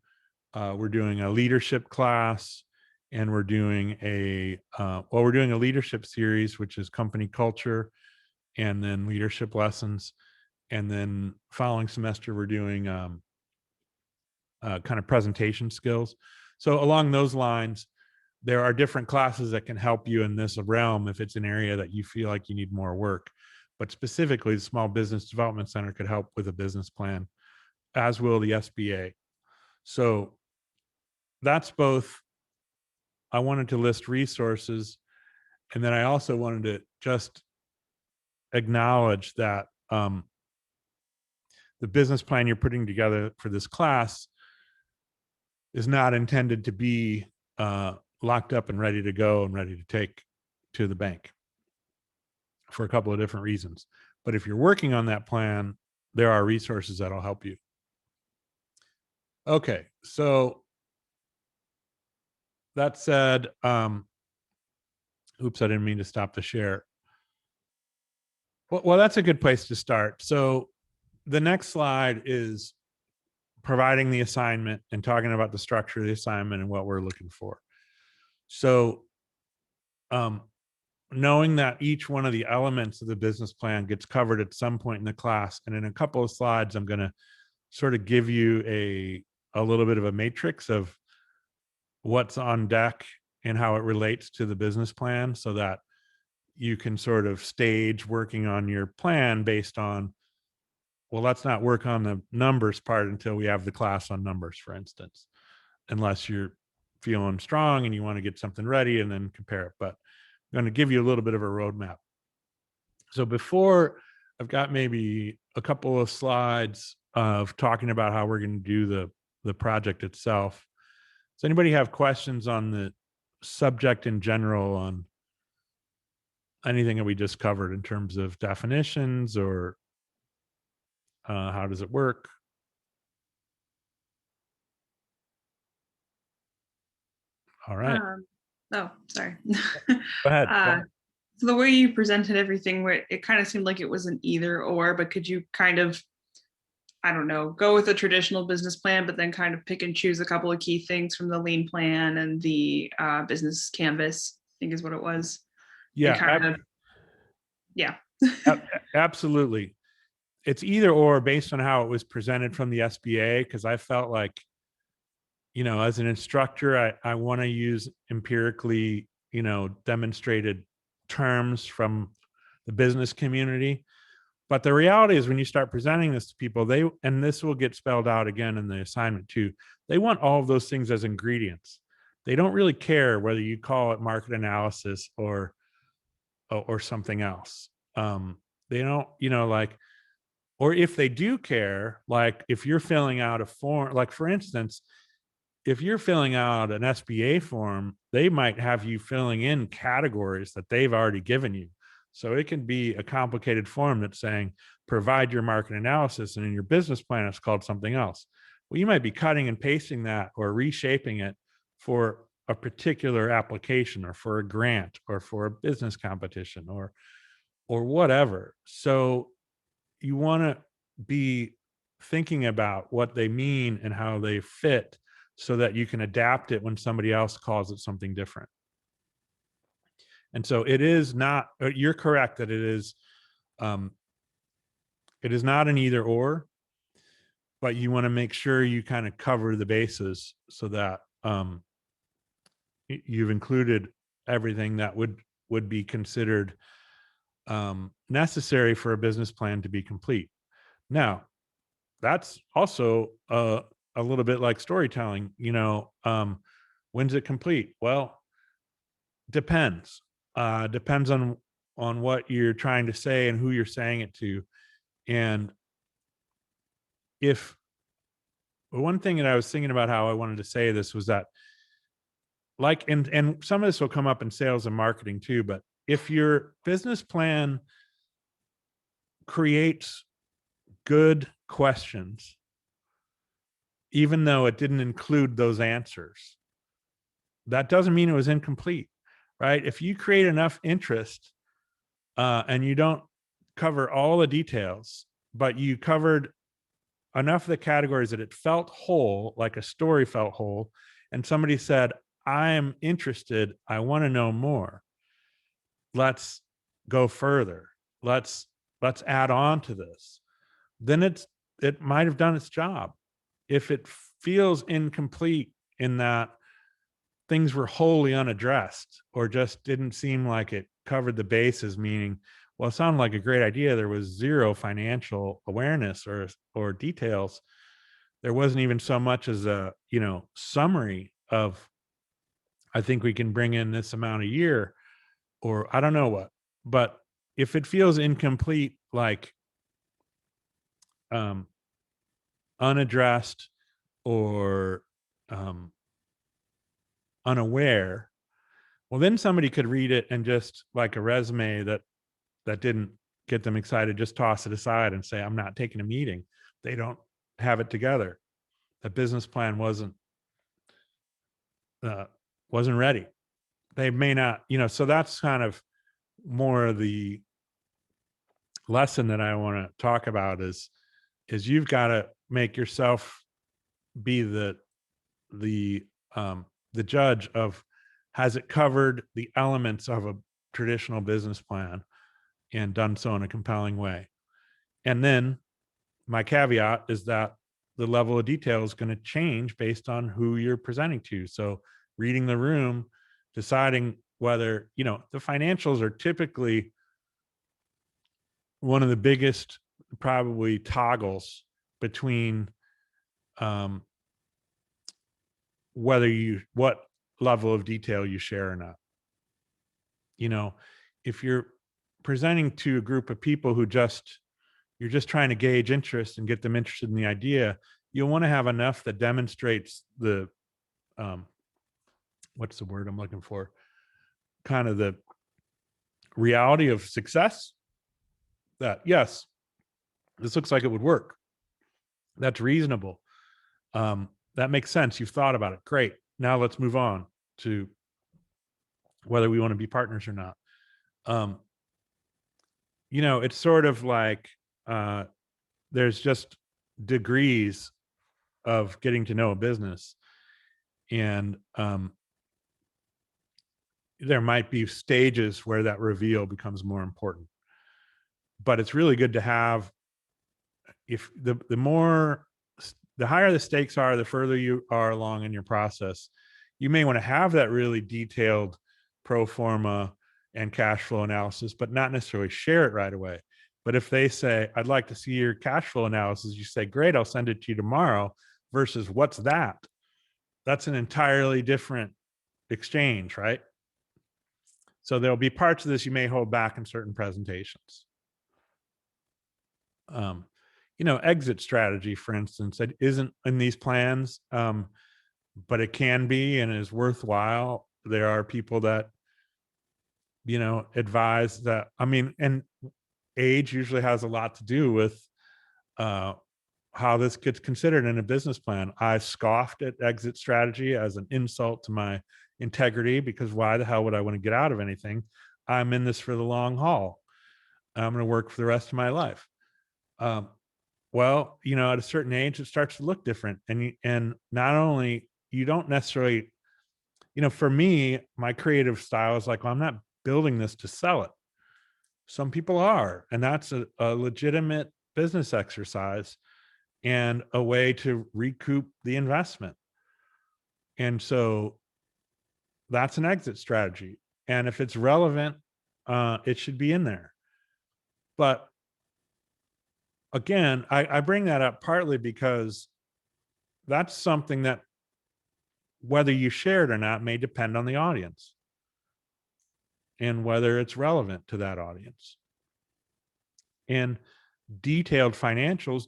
We're doing a leadership class and we're doing we're doing a leadership series, which is company culture and then leadership lessons. And then following semester, we're doing kind of presentation skills. So along those lines, there are different classes that can help you in this realm if it's an area that you feel like you need more work. But specifically, the Small Business Development Center could help with a business plan, as will the SBA. So that's both. I wanted to list resources, and then I also wanted to just acknowledge that the business plan you're putting together for this class is not intended to be locked up and ready to go and ready to take to the bank for a couple of different reasons. But if you're working on that plan, there are resources that'll help you. Okay, so that said, oops, I didn't mean to stop the share. Well, that's a good place to start. So the next slide is providing the assignment and talking about the structure of the assignment and what we're looking for. So knowing that each one of the elements of the business plan gets covered at some point in the class, and in a couple of slides, I'm going to sort of give you a little bit of a matrix of what's on deck and how it relates to the business plan, so that you can sort of stage working on your plan based on, well, let's not work on the numbers part until we have the class on numbers, for instance, unless you're feeling strong and you want to get something ready and then compare it. But I'm going to give you a little bit of a roadmap. So before, I've got maybe a couple of slides of talking about how we're going to do the project itself. Does anybody have questions on the subject in general, on anything that we just covered in terms of definitions or how does it work? All right. Oh, sorry. Go ahead. So the way you presented everything, where it kind of seemed like it was an either or, but could you kind of, I don't know, go with a traditional business plan, but then kind of pick and choose a couple of key things from the lean plan and the business canvas, I think is what it was. Yeah. Yeah. Absolutely. It's either or based on how it was presented from the SBA, because I felt like, as an instructor, I want to use empirically, demonstrated terms from the business community. But the reality is, when you start presenting this to people, and this will get spelled out again in the assignment too, they want all of those things as ingredients. They don't really care whether you call it market analysis or something else. They don't, or if they do care, like if you're filling out a form, like for instance, if you're filling out an SBA form, they might have you filling in categories that they've already given you. So it can be a complicated form that's saying, provide your market analysis, and in your business plan, it's called something else. Well, you might be cutting and pasting that or reshaping it for a particular application or for a grant or for a business competition or whatever. So you want to be thinking about what they mean and how they fit, so that you can adapt it when somebody else calls it something different. And so it is not, you're correct that it is not an either or, but you want to make sure you kind of cover the bases so that you've included everything that would be considered necessary for a business plan to be complete. Now, that's also a little bit like storytelling. When's it complete? Well, depends. Depends on what you're trying to say and who you're saying it to. And if one thing that I was thinking about how I wanted to say this was that, like, and some of this will come up in sales and marketing too, but if your business plan creates good questions, even though it didn't include those answers, that doesn't mean it was incomplete, right? If you create enough interest and you don't cover all the details, but you covered enough of the categories that it felt whole, like a story felt whole, and somebody said, I am interested. I want to know more. Let's go further. Let's add on to this. Then it might have done its job. If it feels incomplete in that things were wholly unaddressed or just didn't seem like it covered the bases, meaning, well, it sounded like a great idea. There was zero financial awareness or details. There wasn't even so much as a, summary of, I think we can bring in this amount a year, or I don't know what. But if it feels incomplete, like unaddressed or unaware, well, then somebody could read it and just like a resume that didn't get them excited, just toss it aside and say, I'm not taking a meeting. They don't have it together. The business plan wasn't ready. They may not, so that's kind of more of the lesson that I want to talk about is you've got to make yourself be the judge of, has it covered the elements of a traditional business plan and done so in a compelling way. And then my caveat is that the level of detail is going to change based on who you're presenting to. So reading the room, deciding whether, the financials are typically one of the biggest probably toggles between what level of detail you share or not. If you're presenting to a group of people who you're just trying to gauge interest and get them interested in the idea, you'll want to have enough that demonstrates the what's the word I'm looking for? Kind of the reality of success. That, yes, this looks like it would work. That's reasonable. That makes sense. You've thought about it. Great. Now let's move on to whether we want to be partners or not. It's sort of like there's just degrees of getting to know a business. And there might be stages where that reveal becomes more important. But it's really good to have, if the higher the stakes are, the further you are along in your process, you may want to have that really detailed pro forma and cash flow analysis, but not necessarily share it right away. But if they say, I'd like to see your cash flow analysis, you say, great, I'll send it to you tomorrow, versus what's that? That's an entirely different exchange, right? So there'll be parts of this you may hold back in certain presentations. Exit strategy, for instance, it isn't in these plans, but it can be and is worthwhile. There are people that, advise that, and age usually has a lot to do with how this gets considered in a business plan. I scoffed at exit strategy as an insult to my integrity, because why the hell would I want to get out of anything? I'm in this for the long haul. I'm going to work for the rest of my life. Well, at a certain age, it starts to look different. And not only, you don't necessarily, for me, my creative style is like, well, I'm not building this to sell it. Some people are, and that's a legitimate business exercise and a way to recoup the investment. And so that's an exit strategy. And if it's relevant, it should be in there. But again, I bring that up partly because that's something that, whether you share it or not, may depend on the audience and whether it's relevant to that audience. And detailed financials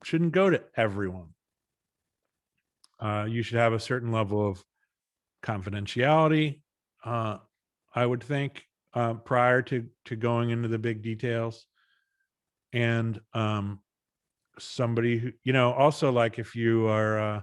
shouldn't go to everyone. You should have a certain level of confidentiality, I would think, prior to going into the big details. And somebody who, also, like, if you are,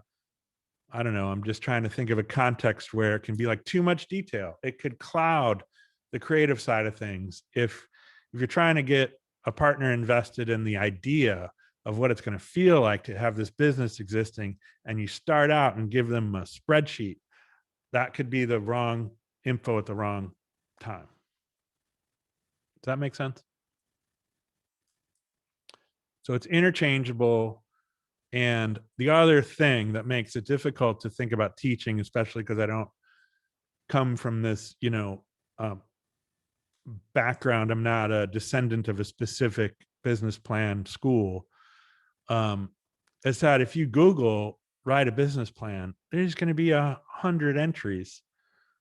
I don't know, I'm just trying to think of a context where it can be like too much detail. It could cloud the creative side of things. If you're trying to get a partner invested in the idea of what it's going to feel like to have this business existing, and you start out and give them a spreadsheet that could be the wrong info at the wrong time. Does that make sense? So it's interchangeable. And the other thing that makes it difficult to think about teaching, especially because I don't come from this, background, I'm not a descendant of a specific business plan school, is that if you Google write a business plan, there's going to be 100 entries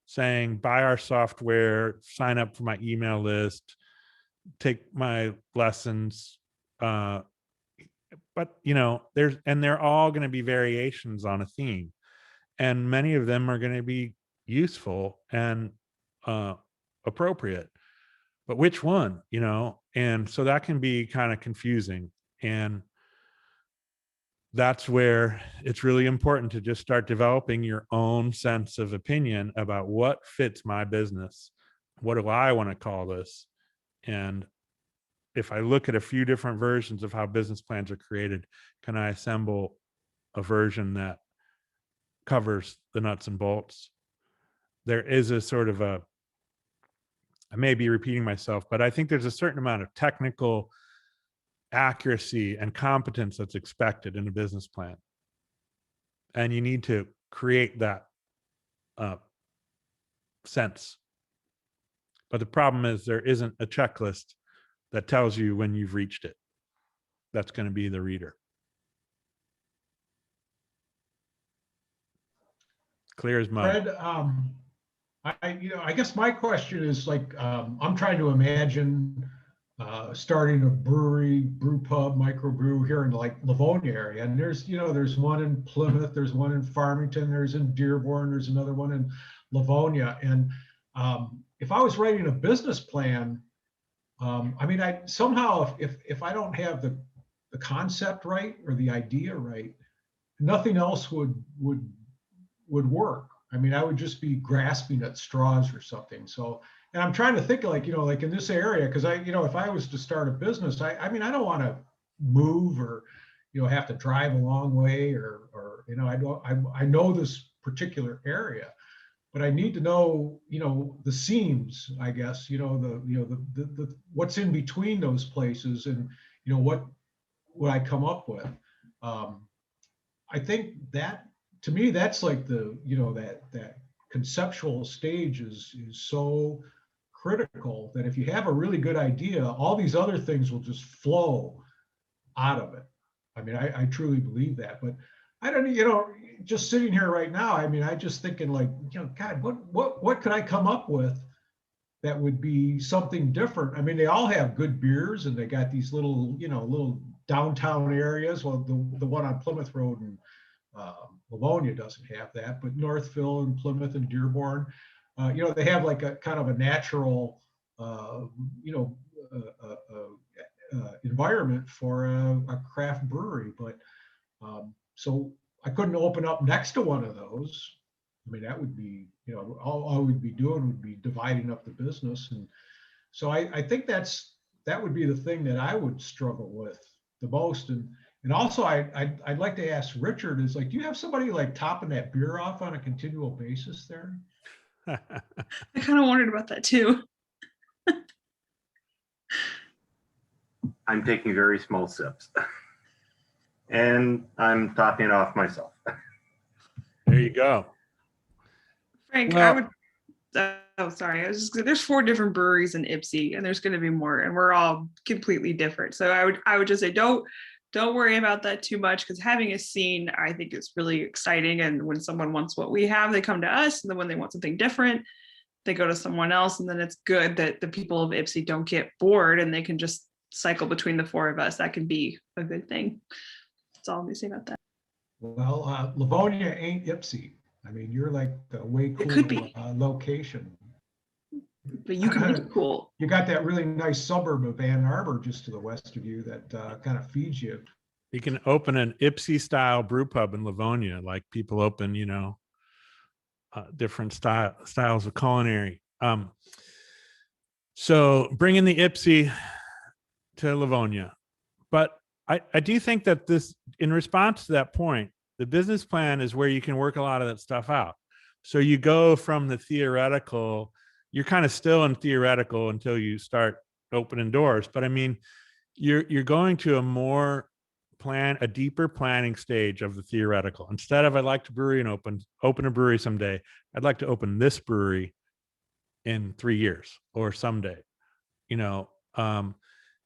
saying buy our software, sign up for my email list, take my lessons, but they're all going to be variations on a theme, and many of them are going to be useful and appropriate, but which one, and so that can be kind of confusing. And that's where it's really important to just start developing your own sense of opinion about what fits my business. What do I want to call this? And if I look at a few different versions of how business plans are created, can I assemble a version that covers the nuts and bolts? There is a sort of I may be repeating myself, but I think there's a certain amount of technical accuracy and competence that's expected in a business plan. And you need to create that sense. But the problem is there isn't a checklist that tells you when you've reached it. That's going to be the reader. Clear as mud. Fred, I guess my question is like, I'm trying to imagine starting a brewery, brew pub, microbrew here in like Livonia area. And there's one in Plymouth, there's one in Farmington, there's in Dearborn, there's another one in Livonia. And if I was writing a business plan, I somehow, if I don't have the concept right or the idea right, nothing else would work. I mean, I would just be grasping at straws or something. So, and I'm trying to think like in this area, because if I was to start a business, I don't want to move or, have to drive a long way or I know this particular area, but I need to know, the seams, I guess, the what's in between those places and, what I come up with. I think that, to me, that's like the, that conceptual stage is so critical that if you have a really good idea, all these other things will just flow out of it. I mean, I truly believe that, but I don't, just sitting here right now, I just thinking like, God, what could I come up with that would be something different? I mean, they all have good beers and they got these little, little downtown areas. Well, the one on Plymouth Road and Livonia doesn't have that, but Northville and Plymouth and Dearborn, they have like a kind of a natural, environment for a craft brewery. But so I couldn't open up next to one of those. I mean, that would be, all we'd be doing would be dividing up the business. And so I think that would be the thing that I would struggle with the most. And also, I'd like to ask Richard, is like, do you have somebody like topping that beer off on a continual basis there? I kind of wondered about that too. I'm taking very small sips. And I'm topping it off myself. There you go. Frank, Well- I would. Oh, sorry. There's 4 different breweries in Ypsi, and there's going to be more, and we're all completely different. So I would just say don't worry about that too much, because having a scene, I think, is really exciting. And when someone wants what we have, they come to us, and then when they want something different, they go to someone else. And then it's good that the people of Ypsi don't get bored and they can just cycle between the 4 of us. That can be a good thing. That's all I'm going to say about that. Well, Livonia ain't Ypsi. I mean, you're like the way It cool could be. Location. But you can make it cool. You got that really nice suburb of Ann Arbor just to the west of you that kind of feeds you. You can open an Ypsi style brew pub in Livonia, like people open, different styles of culinary. So bringing the Ypsi to Livonia. But I do think that this, in response to that point, the business plan is where you can work a lot of that stuff out. So you go from the theoretical, you're kind of still in theoretical until you start opening doors. But I mean, you're going to a deeper planning stage of the theoretical. Instead of I'd like to brewery and open a brewery someday, I'd like to open this brewery in 3 years or someday. You know,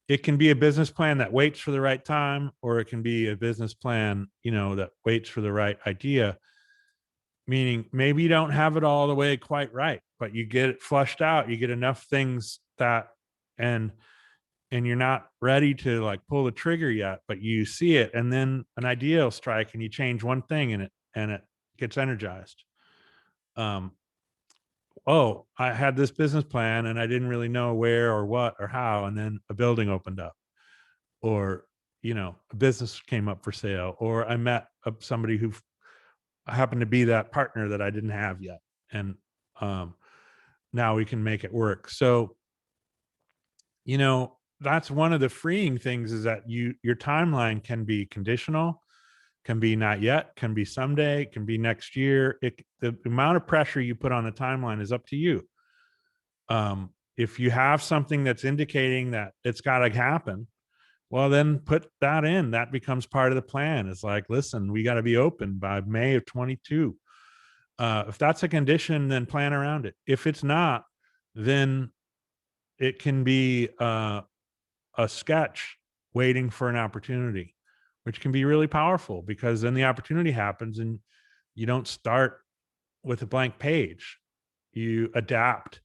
it can be a business plan that waits for the right time, or it can be a business plan, that waits for the right idea. Meaning maybe you don't have it all the way quite right, but you get it flushed out. You get enough things that, and you're not ready to like pull the trigger yet, but you see it, and then an idea will strike, and you change one thing in it, and it gets energized. Oh, I had this business plan, and I didn't really know where or what or how, and then a building opened up, or a business came up for sale, or I met somebody who happened to be that partner that I didn't have yet, and now we can make it work. So that's one of the freeing things, is that your timeline can be conditional, can be not yet, can be someday, can be next year. The amount of pressure you put on the timeline is up to you. If you have something that's indicating that it's got to happen, well, then put that in. That becomes part of the plan. It's like, listen, we got to be open by May of 22. If that's a condition, then plan around it. If it's not, then it can be a sketch waiting for an opportunity, which can be really powerful, because then the opportunity happens and you don't start with a blank page. You adapt,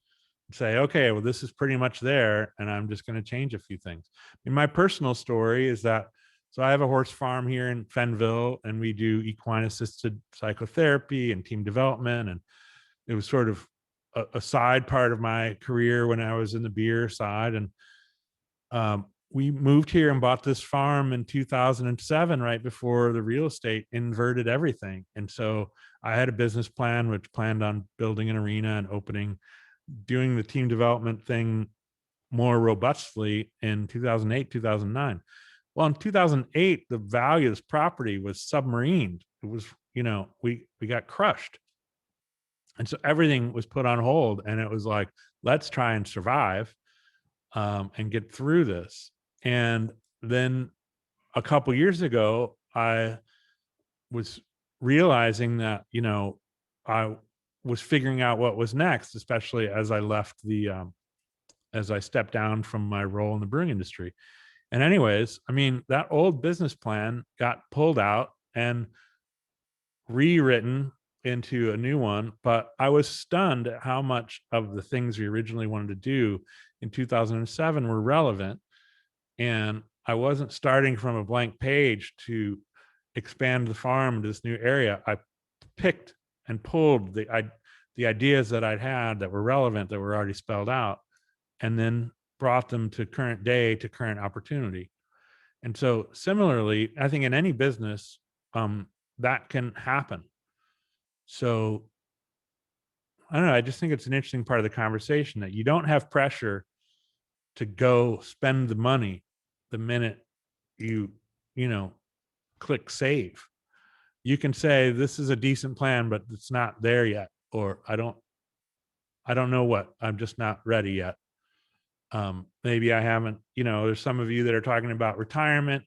say, okay, well, this is pretty much there, and I'm just going to change a few things. My personal story is that, so I have a horse farm here in Fenville, and we do equine assisted psychotherapy and team development. And it was sort of a side part of my career when I was in the beer side. And we moved here and bought this farm in 2007, right before the real estate inverted everything. And so I had a business plan which planned on building an arena and doing the team development thing more robustly in 2008, 2009. Well, in 2008, the value of this property was submarined. It was, we got crushed. And so everything was put on hold, and it was like, let's try and survive and get through this. And then a couple years ago, I was realizing that, I was figuring out what was next, especially as I left as I stepped down from my role in the brewing industry. And anyways, I mean, that old business plan got pulled out and rewritten into a new one, but I was stunned at how much of the things we originally wanted to do in 2007 were relevant. And I wasn't starting from a blank page to expand the farm into this new area. I picked and pulled the ideas that I'd had that were relevant, that were already spelled out, and then brought them to current day, to current opportunity. And so similarly, I think in any business, that can happen. So I don't know, I just think it's an interesting part of the conversation, that you don't have pressure to go spend the money the minute you click save. You can say, this is a decent plan, but it's not there yet, or I don't know what, I'm just not ready yet. Maybe I haven't, there's some of you that are talking about retirement,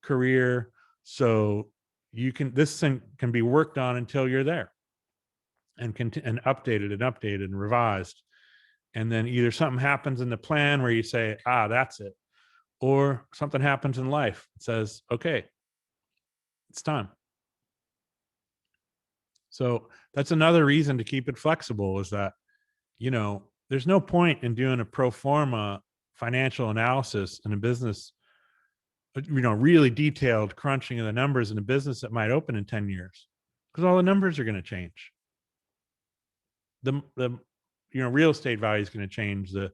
career. So this thing can be worked on until you're there, and updated and revised. And then either something happens in the plan where you say, that's it, or something happens in life that says, okay, it's time. So that's another reason to keep it flexible, is that, there's no point in doing a pro forma financial analysis in a business, really detailed crunching of the numbers in a business that might open in 10 years, because all the numbers are going to change. The real estate value is going to change. The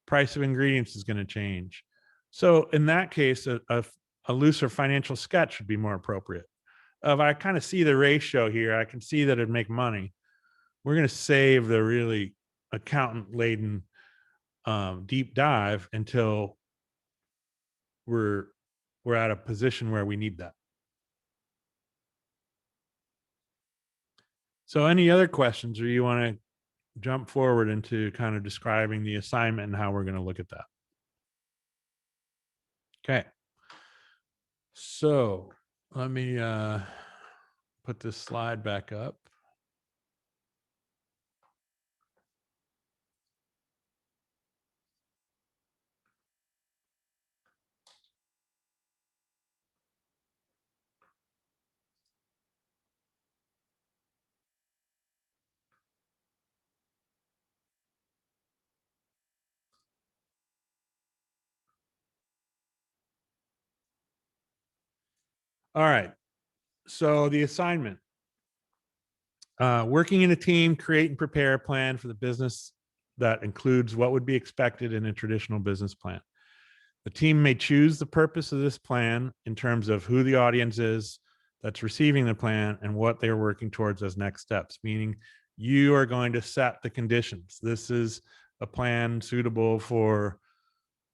price of ingredients is going to change. So in that case, a looser financial sketch would be more appropriate. If I kind of see the ratio here, I can see that it'd make money. We're going to save the really accountant laden deep dive until we're at a position where we need that. So any other questions, or you want to jump forward into kind of describing the assignment and how we're going to look at that? Okay. So let me put this slide back up. All right. So the assignment, working in a team, create and prepare a plan for the business that includes what would be expected in a traditional business plan. The team may choose the purpose of this plan in terms of who the audience is that's receiving the plan and what they're working towards as next steps, meaning you are going to set the conditions. This is a plan suitable for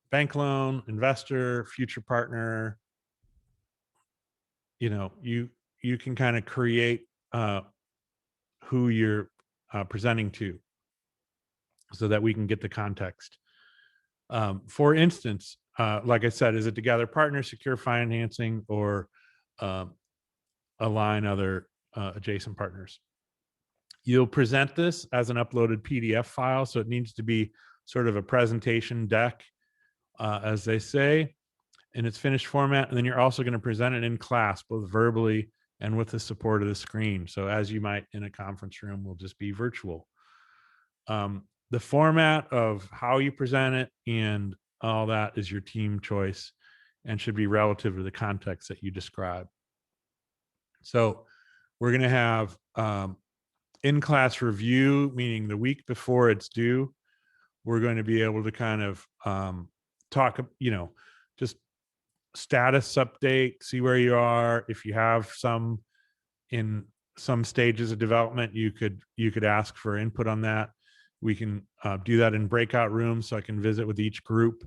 bank loan, investor, future partner. You know, you can kind of create who you're presenting to so that we can get the context. For instance, like I said, is it to gather partners, secure financing, or align other adjacent partners? You'll present this as an uploaded PDF file, so it needs to be sort of a presentation deck, as they say, in its finished format. And then you're also going to present it in class, both verbally and with the support of the screen. So as you might in a conference room, will just be virtual. The format of how you present it and all that is your team choice and should be relative to the context that you describe. So we're going to have in-class review, meaning the week before it's due. We're going to be able to kind of talk, you know, just status update, see where you are. If you have some in some stages of development, you could ask for input on that. We can do that in breakout rooms, so I can visit with each group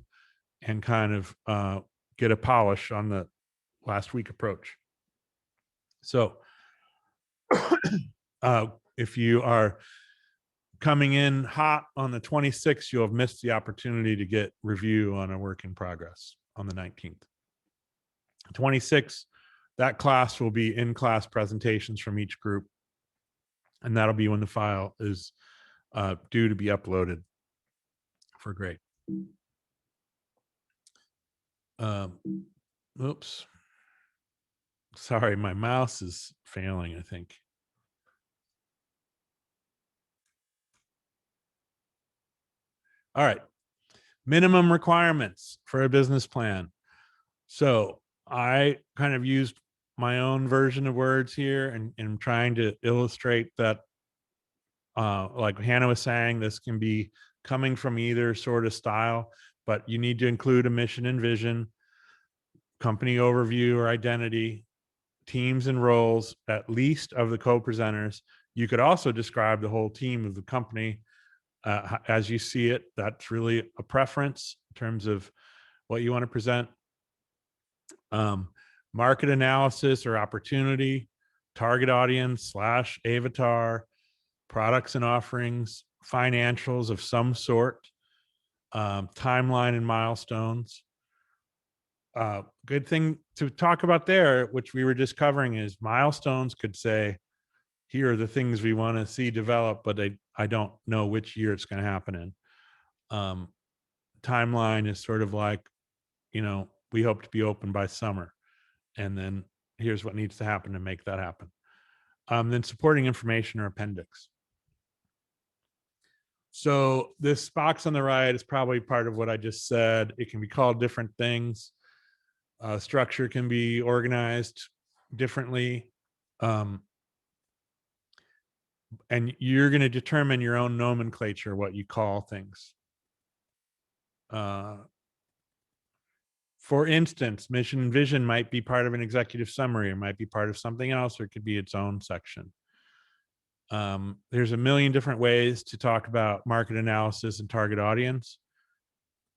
and kind of get a polish on the last week approach. So if you are coming in hot on the 26th, you'll have missed the opportunity to get review on a work in progress on the 19th. 26th, that class will be in-class presentations from each group, and that'll be when the file is due to be uploaded for grade. Oops. Sorry, my mouse is failing, I think. All right. Minimum requirements for a business plan. So I kind of used my own version of words here and trying to illustrate that, like Hannah was saying, this can be coming from either sort of style, but you need to include a mission and vision, company overview or identity, teams and roles, at least of the co-presenters. You could also describe the whole team of the company as you see it. That's really a preference in terms of what you want to present. Market analysis or opportunity, target audience / avatar, products and offerings, financials of some sort, timeline and milestones. Good thing to talk about there, which we were just covering, is milestones could say, here are the things we want to see develop, but I don't know which year it's going to happen in. Timeline is sort of like, you know, we hope to be open by summer. And then here's what needs to happen to make that happen. Then supporting information or appendix. So this box on the right is probably part of what I just said. It can be called different things. Structure can be organized differently. And you're going to determine your own nomenclature, what you call things. For instance, mission and vision might be part of an executive summary, or might be part of something else, or it could be its own section. There's a million different ways to talk about market analysis and target audience.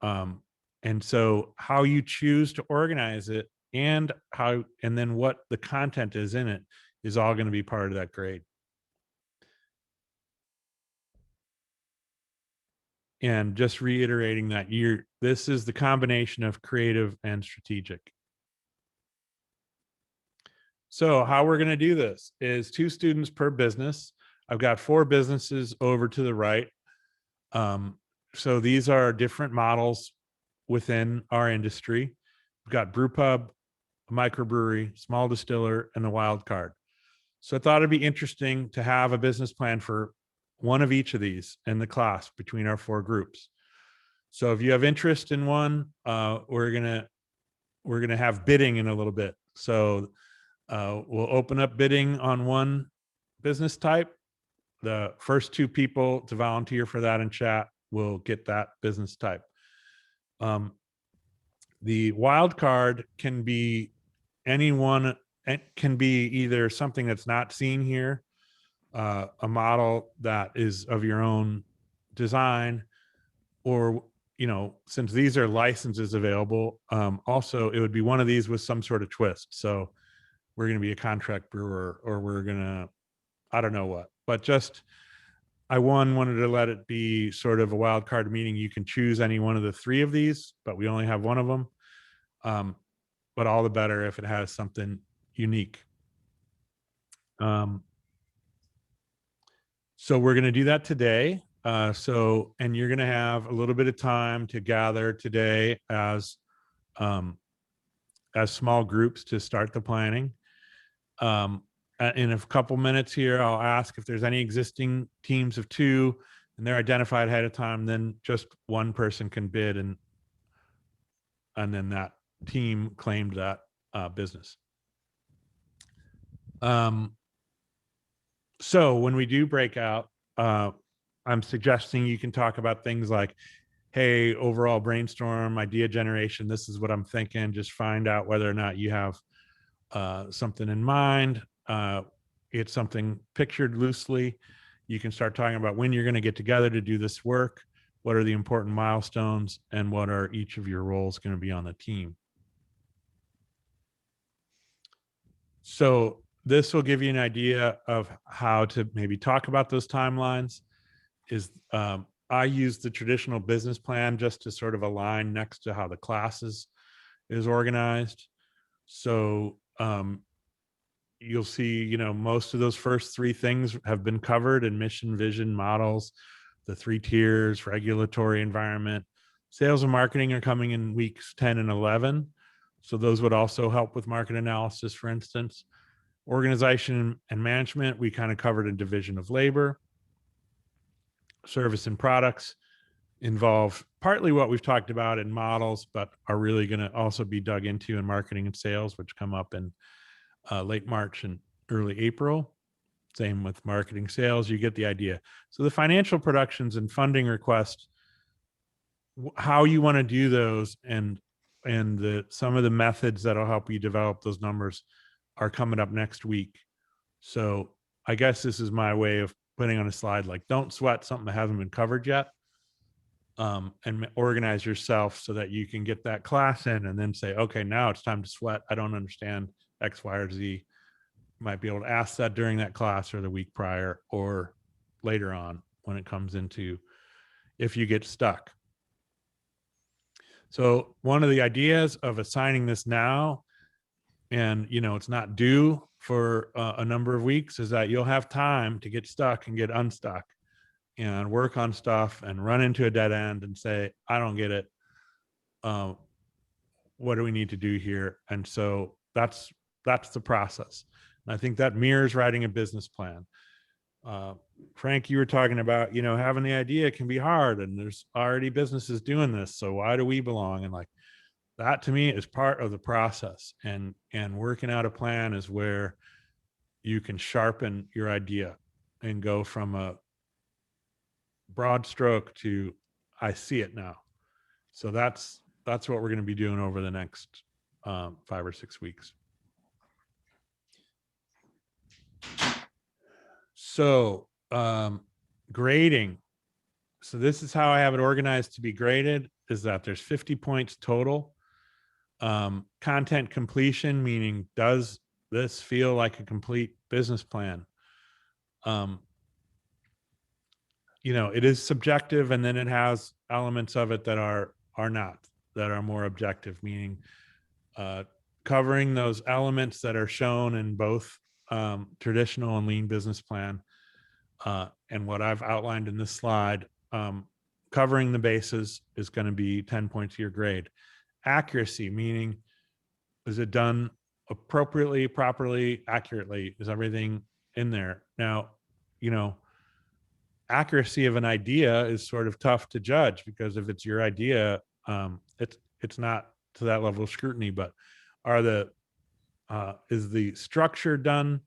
And so how you choose to organize it and then what the content is in it is all going to be part of that grade. and just reiterating that this is the combination of creative and strategic. So how we're going to do this is 2 students per business. I've got 4 businesses over to the right. So these are different models within our industry. We've got brew pub, a microbrewery, small distiller, and the wild card. So I thought it'd be interesting to have a business plan for one of each of these in the class between our 4 groups. So if you have interest in one, we're gonna have bidding in a little bit. So we'll open up bidding on one business type. The first 2 people to volunteer for that in chat will get that business type. The wild card can be anyone. It can be either something that's not seen here, a model that is of your own design, or, you know, since these are licenses available, also it would be one of these with some sort of twist. So we're going to be a contract brewer, or we're going to, I don't know what, but just, I wanted to let it be sort of a wild card, meaning you can choose any one of the 3 of these, but we only have one of them. But all the better if it has something unique. So we're going to do that today. And you're going to have a little bit of time to gather today as small groups to start the planning. In a couple minutes here, I'll ask if there's any existing teams of 2 and they're identified ahead of time, then just one person can bid, and then that team claimed that business. So when we do break out, I'm suggesting you can talk about things like, hey, overall brainstorm, idea generation, this is what I'm thinking. Just find out whether or not you have something in mind. It's something pictured loosely. You can start talking about when you're going to get together to do this work, what are the important milestones, and what are each of your roles going to be on the team. So this will give you an idea of how to maybe talk about those timelines. I use the traditional business plan just to sort of align next to how the classes is organized. So you'll see, you know, most of those first 3 things have been covered in mission, vision, models, the 3 tiers, regulatory environment. Sales and marketing are coming in weeks 10 and 11. So those would also help with market analysis, for instance. Organization and management, we kind of covered in division of labor. Service and products involve partly what we've talked about in models, but are really going to also be dug into in marketing and sales, which come up in late March and early April. Same with marketing, sales, you get the idea. So the financial productions and funding requests, how you want to do those, and some of the methods that'll help you develop those numbers are coming up next week. So I guess this is my way of putting on a slide, like, don't sweat something that hasn't been covered yet, and organize yourself so that you can get that class in and then say, okay, now it's time to sweat. I don't understand X, Y, or Z. You might be able to ask that during that class or the week prior or later on when it comes into, if you get stuck. So one of the ideas of assigning this now, and, you know, it's not due for a number of weeks, is that you'll have time to get stuck and get unstuck and work on stuff and run into a dead end and say, I don't get it. What do we need to do here? And so that's the process. And I think that mirrors writing a business plan. Frank, you were talking about, you know, having the idea can be hard, and there's already businesses doing this. So why do we belong? And like, that to me is part of the process, and working out a plan is where you can sharpen your idea and go from a broad stroke to I see it now. So that's what we're going to be doing over the next 5 or 6 weeks. So grading. So this is how I have it organized to be graded, is that there's 50 points total. Content completion, meaning, does this feel like a complete business plan? it is subjective, and then it has elements of it that are not, that are more objective, meaning covering those elements that are shown in both traditional and lean business plan, and what I've outlined in this slide. Covering the bases is going to be 10 points of your grade. Accuracy, meaning is it done appropriately, properly, accurately? Is everything in there? Now, accuracy of an idea is sort of tough to judge, because if it's your idea, it's not to that level of scrutiny. But is the structure done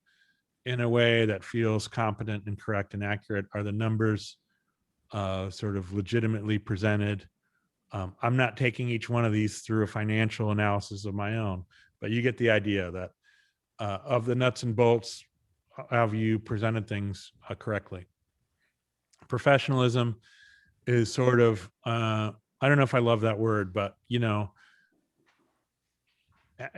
in a way that feels competent and correct and accurate? Are the numbers sort of legitimately presented? I'm not taking each one of these through a financial analysis of my own, but you get the idea that of the nuts and bolts, have you presented things correctly? Professionalism is sort of, I don't know if I love that word, but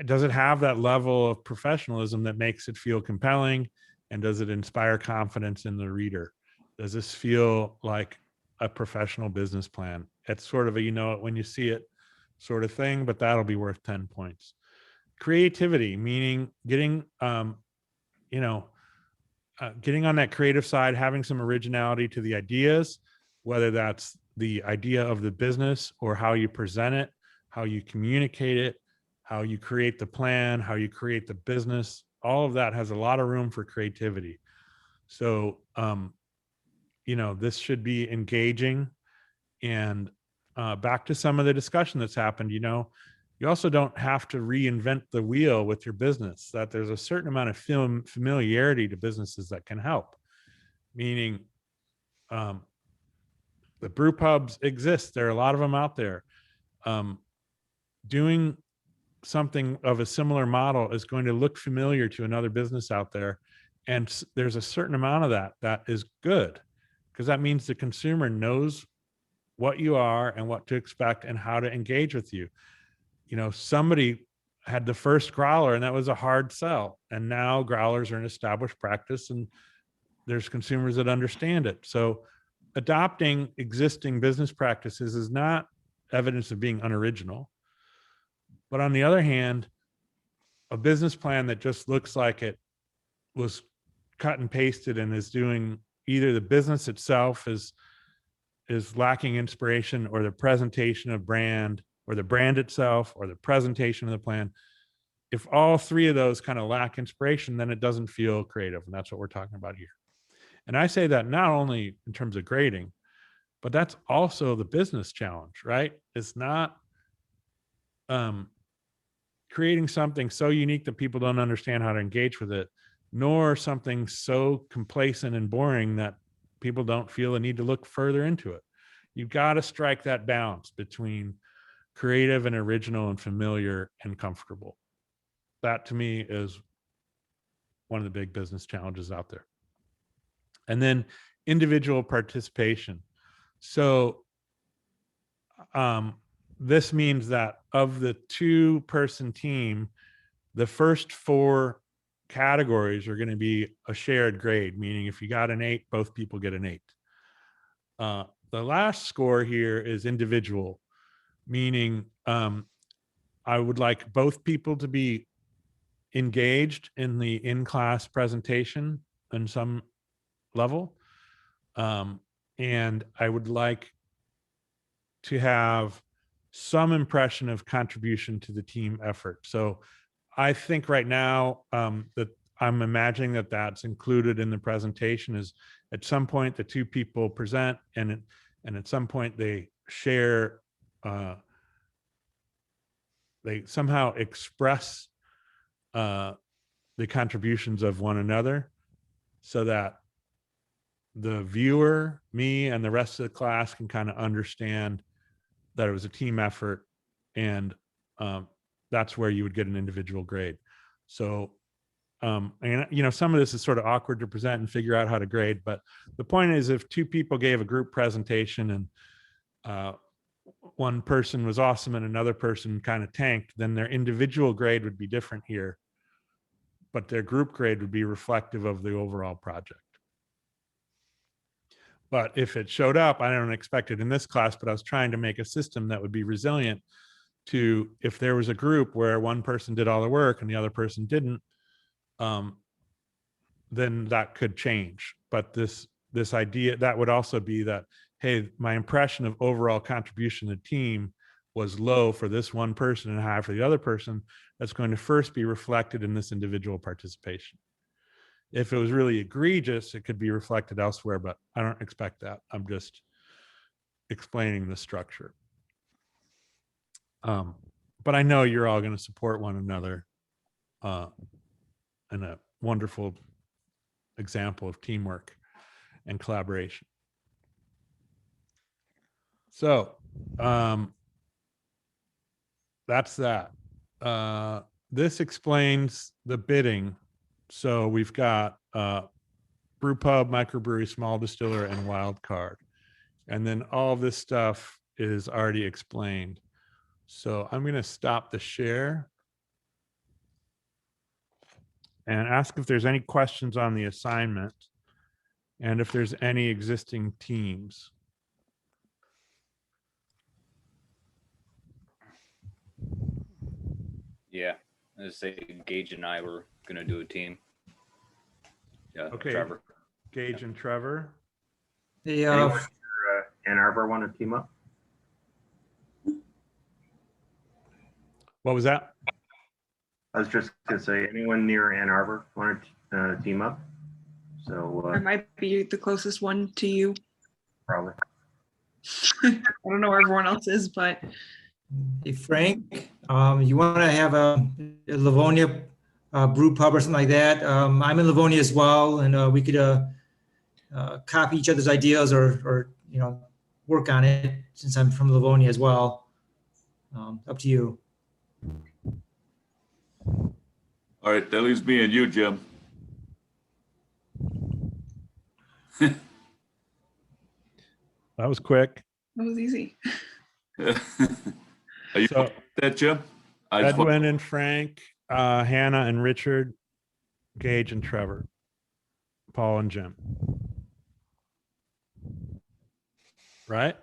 does it have that level of professionalism that makes it feel compelling? And does it inspire confidence in the reader? Does this feel like a professional business plan? It's sort of a, it when you see it sort of thing, but that'll be worth 10 points. Creativity, meaning getting, getting on that creative side, having some originality to the ideas, whether that's the idea of the business or how you present it, how you communicate it, how you create the plan, how you create the business. All of that has a lot of room for creativity. So, this should be engaging. And back to some of the discussion that's happened, you also don't have to reinvent the wheel with your business, that there's a certain amount of familiarity to businesses that can help. Meaning, the brew pubs exist. There are a lot of them out there. Doing something of a similar model is going to look familiar to another business out there. And there's a certain amount of that is good, because that means the consumer knows what you are and what to expect and how to engage with you. Somebody had the first growler and that was a hard sell. And now growlers are an established practice and there's consumers that understand it. So adopting existing business practices is not evidence of being unoriginal. But on the other hand, a business plan that just looks like it was cut and pasted and is doing either the business itself is lacking inspiration, or the presentation of brand, or the brand itself, or the presentation of the plan. If all three of those kind of lack inspiration, then it doesn't feel creative. And that's what we're talking about here. And I say that not only in terms of grading, but that's also the business challenge, right? It's not creating something so unique that people don't understand how to engage with it, nor something so complacent and boring that people don't feel the need to look further into it. You've got to strike that balance between creative and original and familiar and comfortable. That to me is one of the big business challenges out there. And then individual participation. So this means that of the 2-person team, the first 4 categories are going to be a shared grade, meaning if you got an 8, both people get an 8. The last score here is individual, meaning I would like both people to be engaged in the in-class presentation on some level. And I would like to have some impression of contribution to the team effort. So I think right now that I'm imagining that that's included in the presentation is at some point the 2 people present and at some point they share, they somehow express the contributions of one another, so that the viewer, me, and the rest of the class can kind of understand that it was a team effort, and that's where you would get an individual grade. So, and some of this is sort of awkward to present and figure out how to grade, but the point is, if 2 people gave a group presentation and one person was awesome and another person kind of tanked, then their individual grade would be different here, but their group grade would be reflective of the overall project. But if it showed up, I don't expect it in this class, but I was trying to make a system that would be resilient to if there was a group where one person did all the work and the other person didn't, then that could change. But this idea that would also be that, hey, my impression of overall contribution to the team was low for this one person and high for the other person. That's going to first be reflected in this individual participation. If it was really egregious, it could be reflected elsewhere, but I don't expect that. I'm just explaining the structure. But I know you're all going to support one another in a wonderful example of teamwork and collaboration. So that's that. This explains the bidding. So we've got brew pub, microbrewery, small distiller, and wild card. And then all this stuff is already explained. So I'm going to stop the share and ask if there's any questions on the assignment and if there's any existing teams. Yeah, as I say, Gage and I were gonna do a team. Yeah, Okay. Trevor. Gage and Trevor. The Anyone near, Ann Arbor want to team up? What was that? I was just gonna say, anyone near Ann Arbor want to team up? So I might be the closest one to you. probably. I don't know where everyone else is, but hey, Frank, you want to have a Livonia brew pub or something like that? I'm in Livonia as well, and we could copy each other's ideas or work on it since I'm from Livonia as well. Up to you. All right, that leaves me and you, Jim. That was quick. that was easy. Are you So with that, Jim? I just want- Edwin and Frank, Hannah and Richard, Gage and Trevor, Paul and Jim. Right?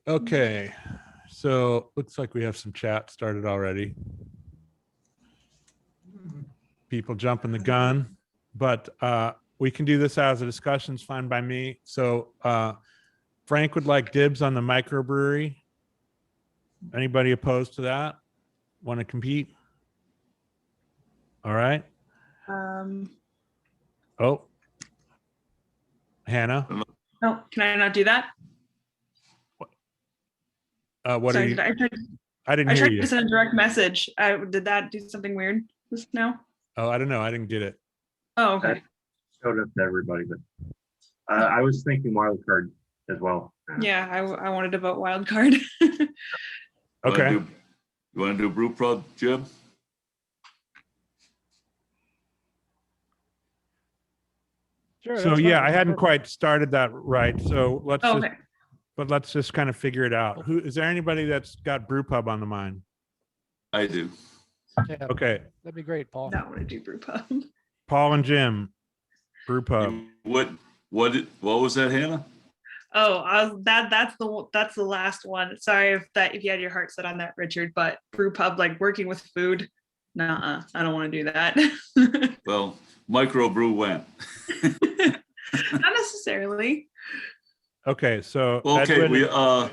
Okay. So looks like we have some chat started already. People jumping the gun, but we can do this as a discussion. It's fine by me. So Frank would like dibs on the microbrewery. Anybody opposed to that? Want to compete? All right. Oh, Hannah. Oh, can I not do that? What Sorry, are you? I I didn't I hear tried you. to send a direct message. Did that do something weird just now? Oh, I don't know. I didn't get it. Oh, okay. Showed up to everybody, but I was thinking wild card as well. Yeah, I wanted to vote wild card. Okay. You want to do brew pub, Jim? Sure. So that's yeah, fine. I hadn't quite started that right. So let's Oh, just, okay. but let's just kind of figure it out. Who is there anybody that's got brew pub on the mind? I do. Yeah, Okay. that'd be great, Paul. Not want to do brew pub. Paul and Jim, brew pub. What was that, Hannah? Oh, that's the last one. Sorry if you had your heart set on that, Richard. But brew pub, like working with food, nah, I don't want to do that. Well, microbrew went. Not necessarily. Okay. So Okay, Edwin-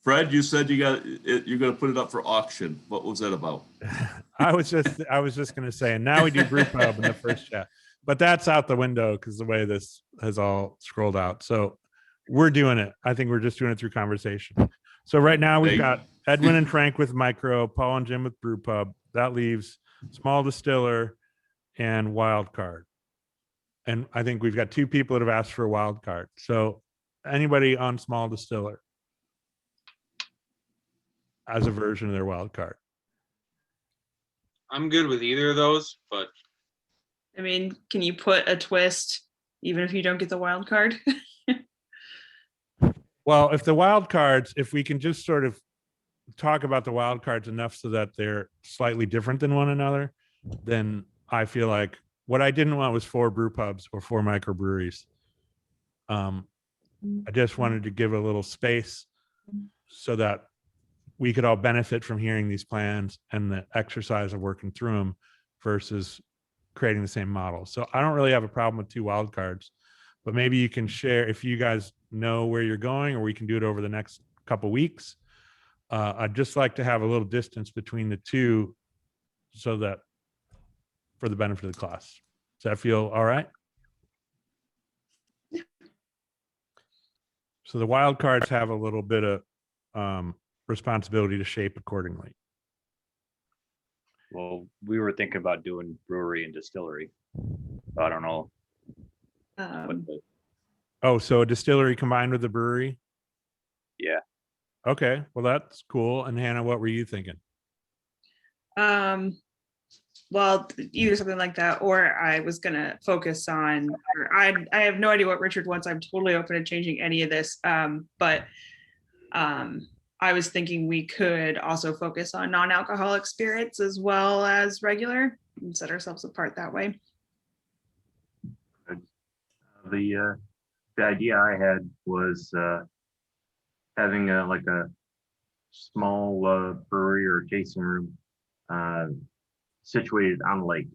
Fred, you said you're gonna put it up for auction. What was that about? I was just going to say, and now we do brew pub in the first chat, but that's out the window because the way this has all scrolled out. So we're doing it. I think we're just doing it through conversation. So right now we've got Edwin and Frank with micro, Paul and Jim with brew pub. That leaves small distiller and wild card. And I think we've got two people that have asked for a wild card. So anybody on small distiller as a version of their wild card. I'm good with either of those, but I mean, can you put a twist even if you don't get the wild card? Well, if the wild cards, if we can just sort of talk about the wild cards enough so that they're slightly different than one another, then I feel like what I didn't want was 4 brew pubs or 4 microbreweries. I just wanted to give a little space so that we could all benefit from hearing these plans and the exercise of working through them versus creating the same model. So I don't really have a problem with 2 wild cards, but maybe you can share if you guys know where you're going, or we can do it over the next couple weeks. I'd just like to have a little distance between the 2 so that for the benefit of the class. Does that feel all right? So the wild cards have a little bit of responsibility to shape accordingly. Well, we were thinking about doing brewery and distillery. I don't know. what the- Oh, so a distillery combined with a brewery? Yeah. Okay, well, that's cool. And Hannah, what were you thinking? Well, either something like that, or I was gonna focus on, or I have no idea what Richard wants. I'm totally open to changing any of this. But I was thinking we could also focus on non-alcoholic spirits as well as regular and set ourselves apart that way. The idea I had was having like a small brewery or tasting room situated on the lake,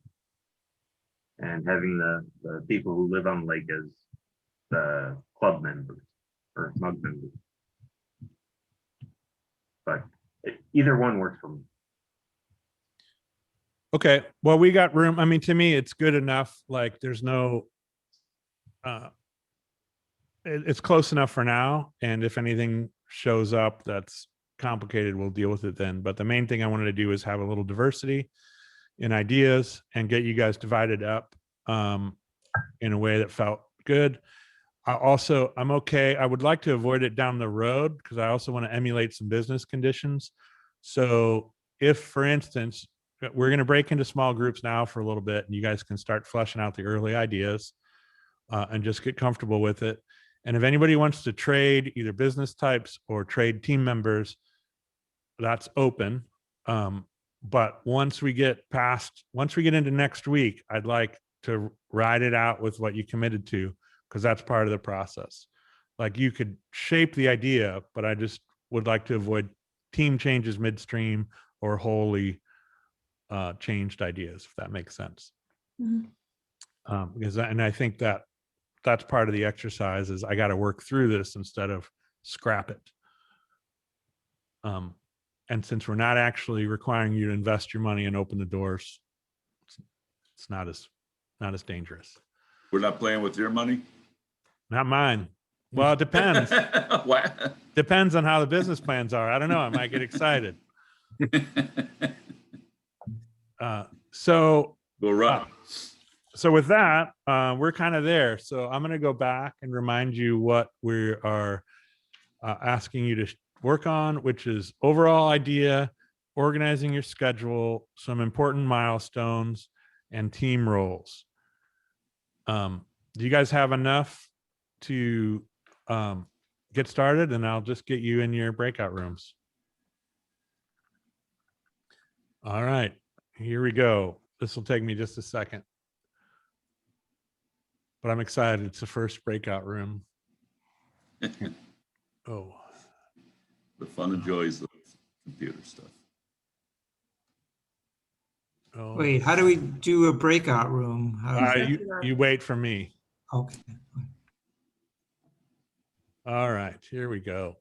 and having the people who live on the lake as the club members or mug members. But either one works for me. Okay, well, we got room. I mean, to me, it's good enough. Like, there's no, it's close enough for now. And if anything shows up that's complicated, we'll deal with it then. But the main thing I wanted to do is have a little diversity in ideas and get you guys divided up in a way that felt good. I'm okay. I would like to avoid it down the road because I also want to emulate some business conditions. So if, for instance, we're going to break into small groups now for a little bit, and you guys can start fleshing out the early ideas and just get comfortable with it. And if anybody wants to trade either business types or trade team members, that's open. But once we get into next week, I'd like to ride it out with what you committed to, because that's part of the process. Like, you could shape the idea, but I just would like to avoid team changes midstream or wholly changed ideas, if that makes sense. And I think that's part of the exercise is I got to work through this instead of scrap it. And since we're not actually requiring you to invest your money and open the doors, it's not as dangerous. We're not playing with your money? Not mine. Well, it depends. Depends on how the business plans are. I don't know. I might get excited. So with that, we're kind of there. So I'm going to go back and remind you what we are asking you to work on, which is overall idea, organizing your schedule, some important milestones, and team roles. Do you guys have enough to get started? And I'll just get you in your breakout rooms. All right, here we go. This will take me just a second, but I'm excited. It's the first breakout room. Oh. The fun and joys of computer stuff. Oh. Wait, how do we do a breakout room? You wait for me. Okay. All right, here we go.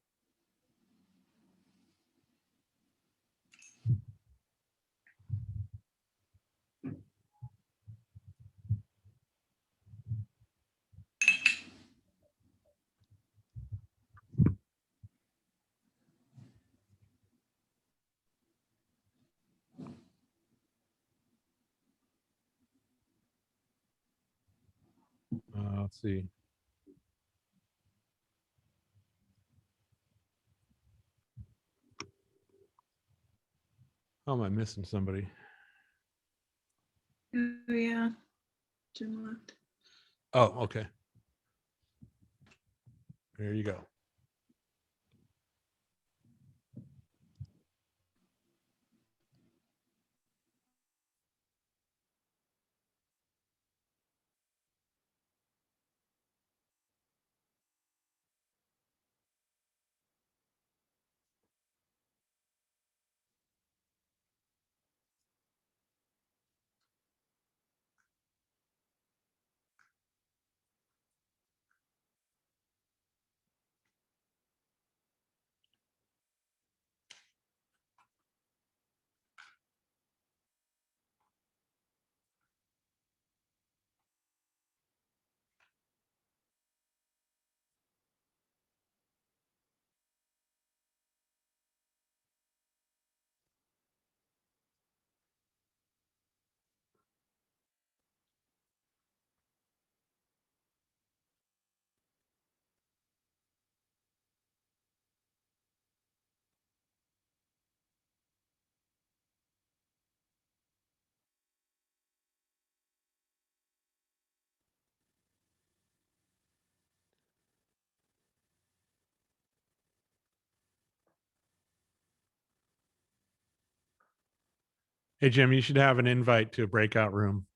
Let's see. Oh, am I missing somebody? Oh yeah, Jim left. Oh, okay. There you go. Hey, Jim, you should have an invite to a breakout room.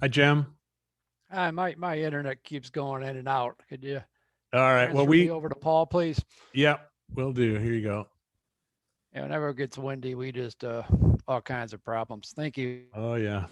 Hi, Jim. Hi, my internet keeps going in and out. Could you All right. Well, transfer me over to Paul, please? yeah, we'll do. Here you go. Yeah, whenever it gets windy, we just all kinds of problems. Thank you. Oh, yeah.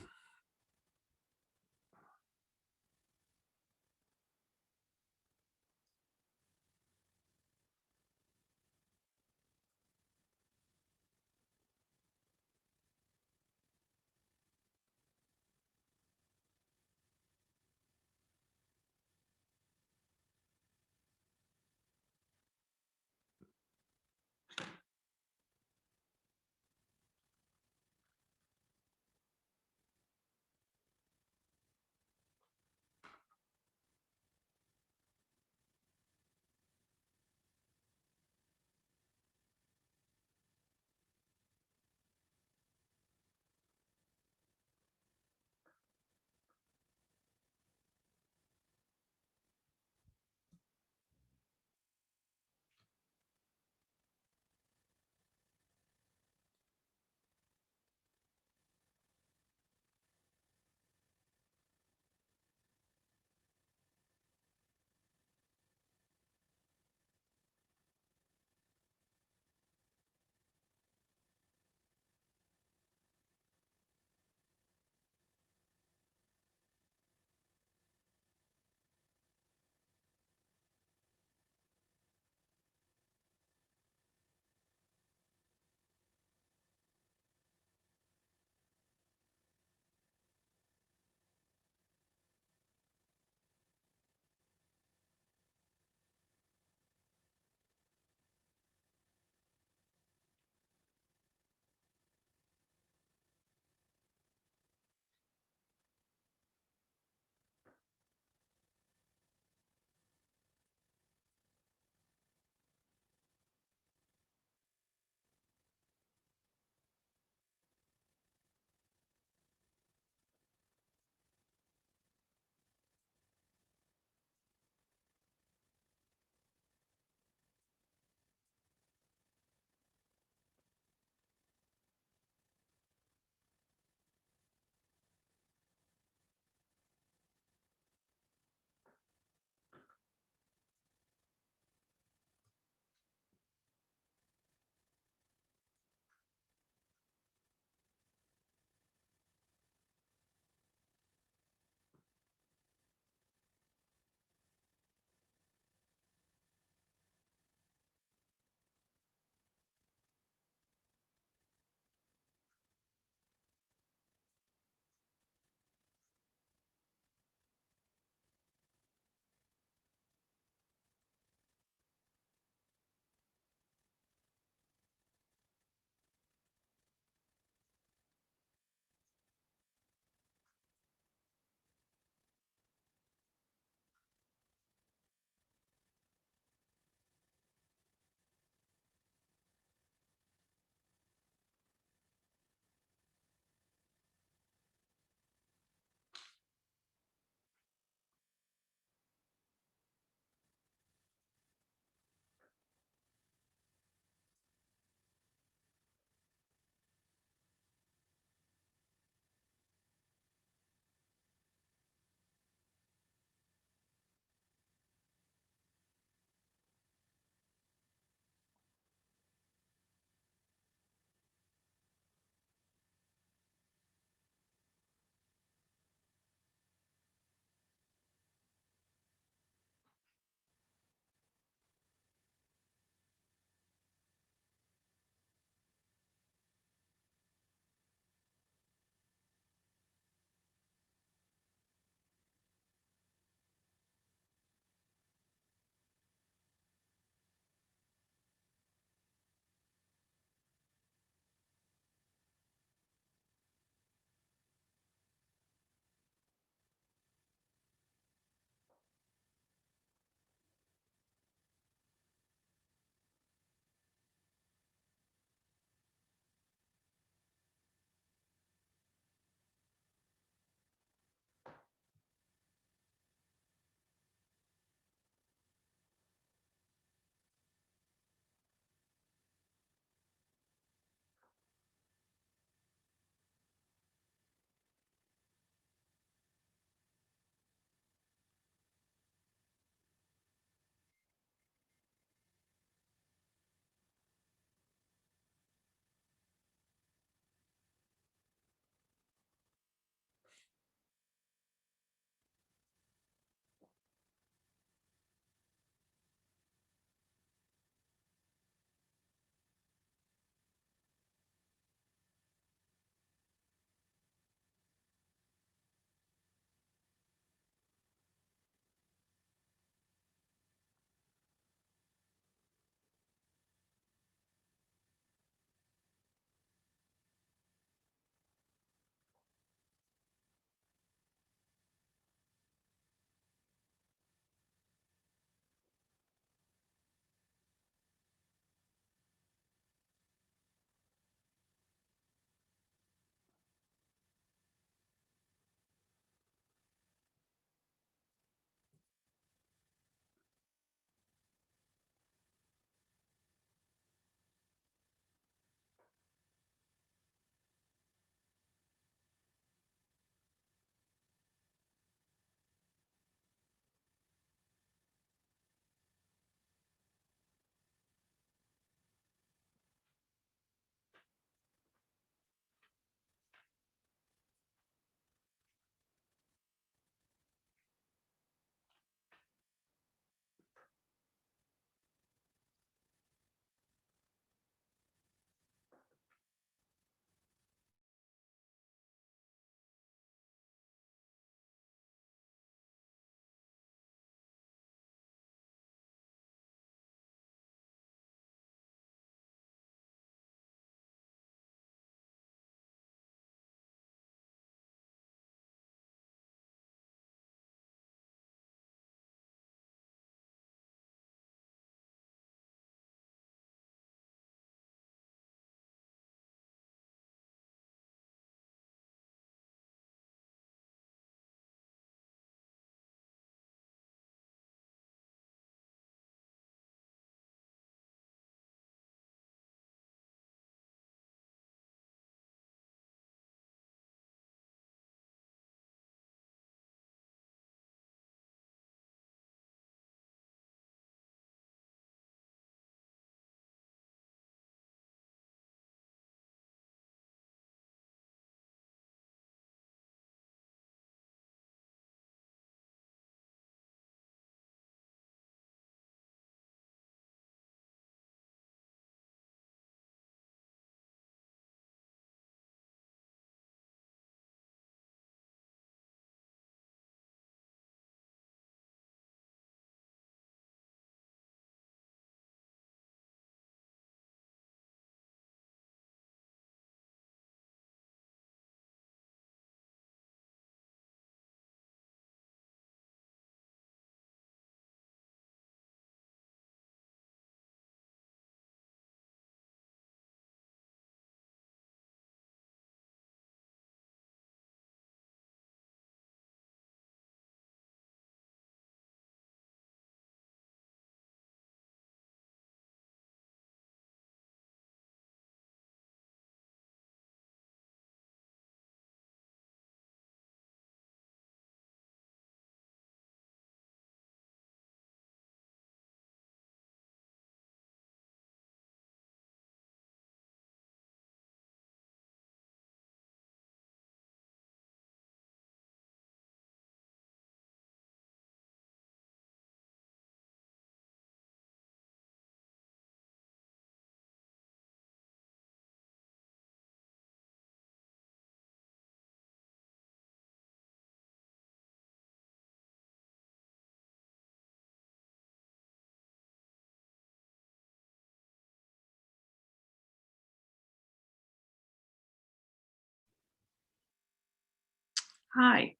Hi.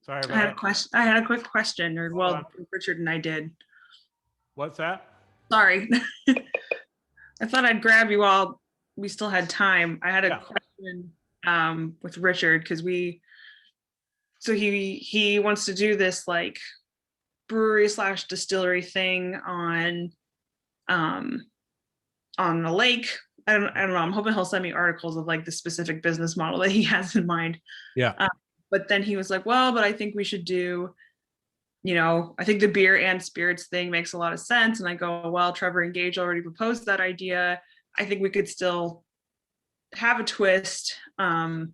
Sorry I had a about question. I had a quick question, or Hold well, on. Richard and I did. what's that? Sorry. I thought I'd grab you all. We still had time. I had a Yeah. question with Richard because so he wants to do this like brewery slash distillery thing um on a lake. I don't know. I'm hoping he'll send me articles of like the specific business model that he has in mind. Yeah. But then he was like, well, but I think we should do, I think the beer and spirits thing makes a lot of sense. And I go, well, Trevor and Gage already proposed that idea. I think we could still have a twist. But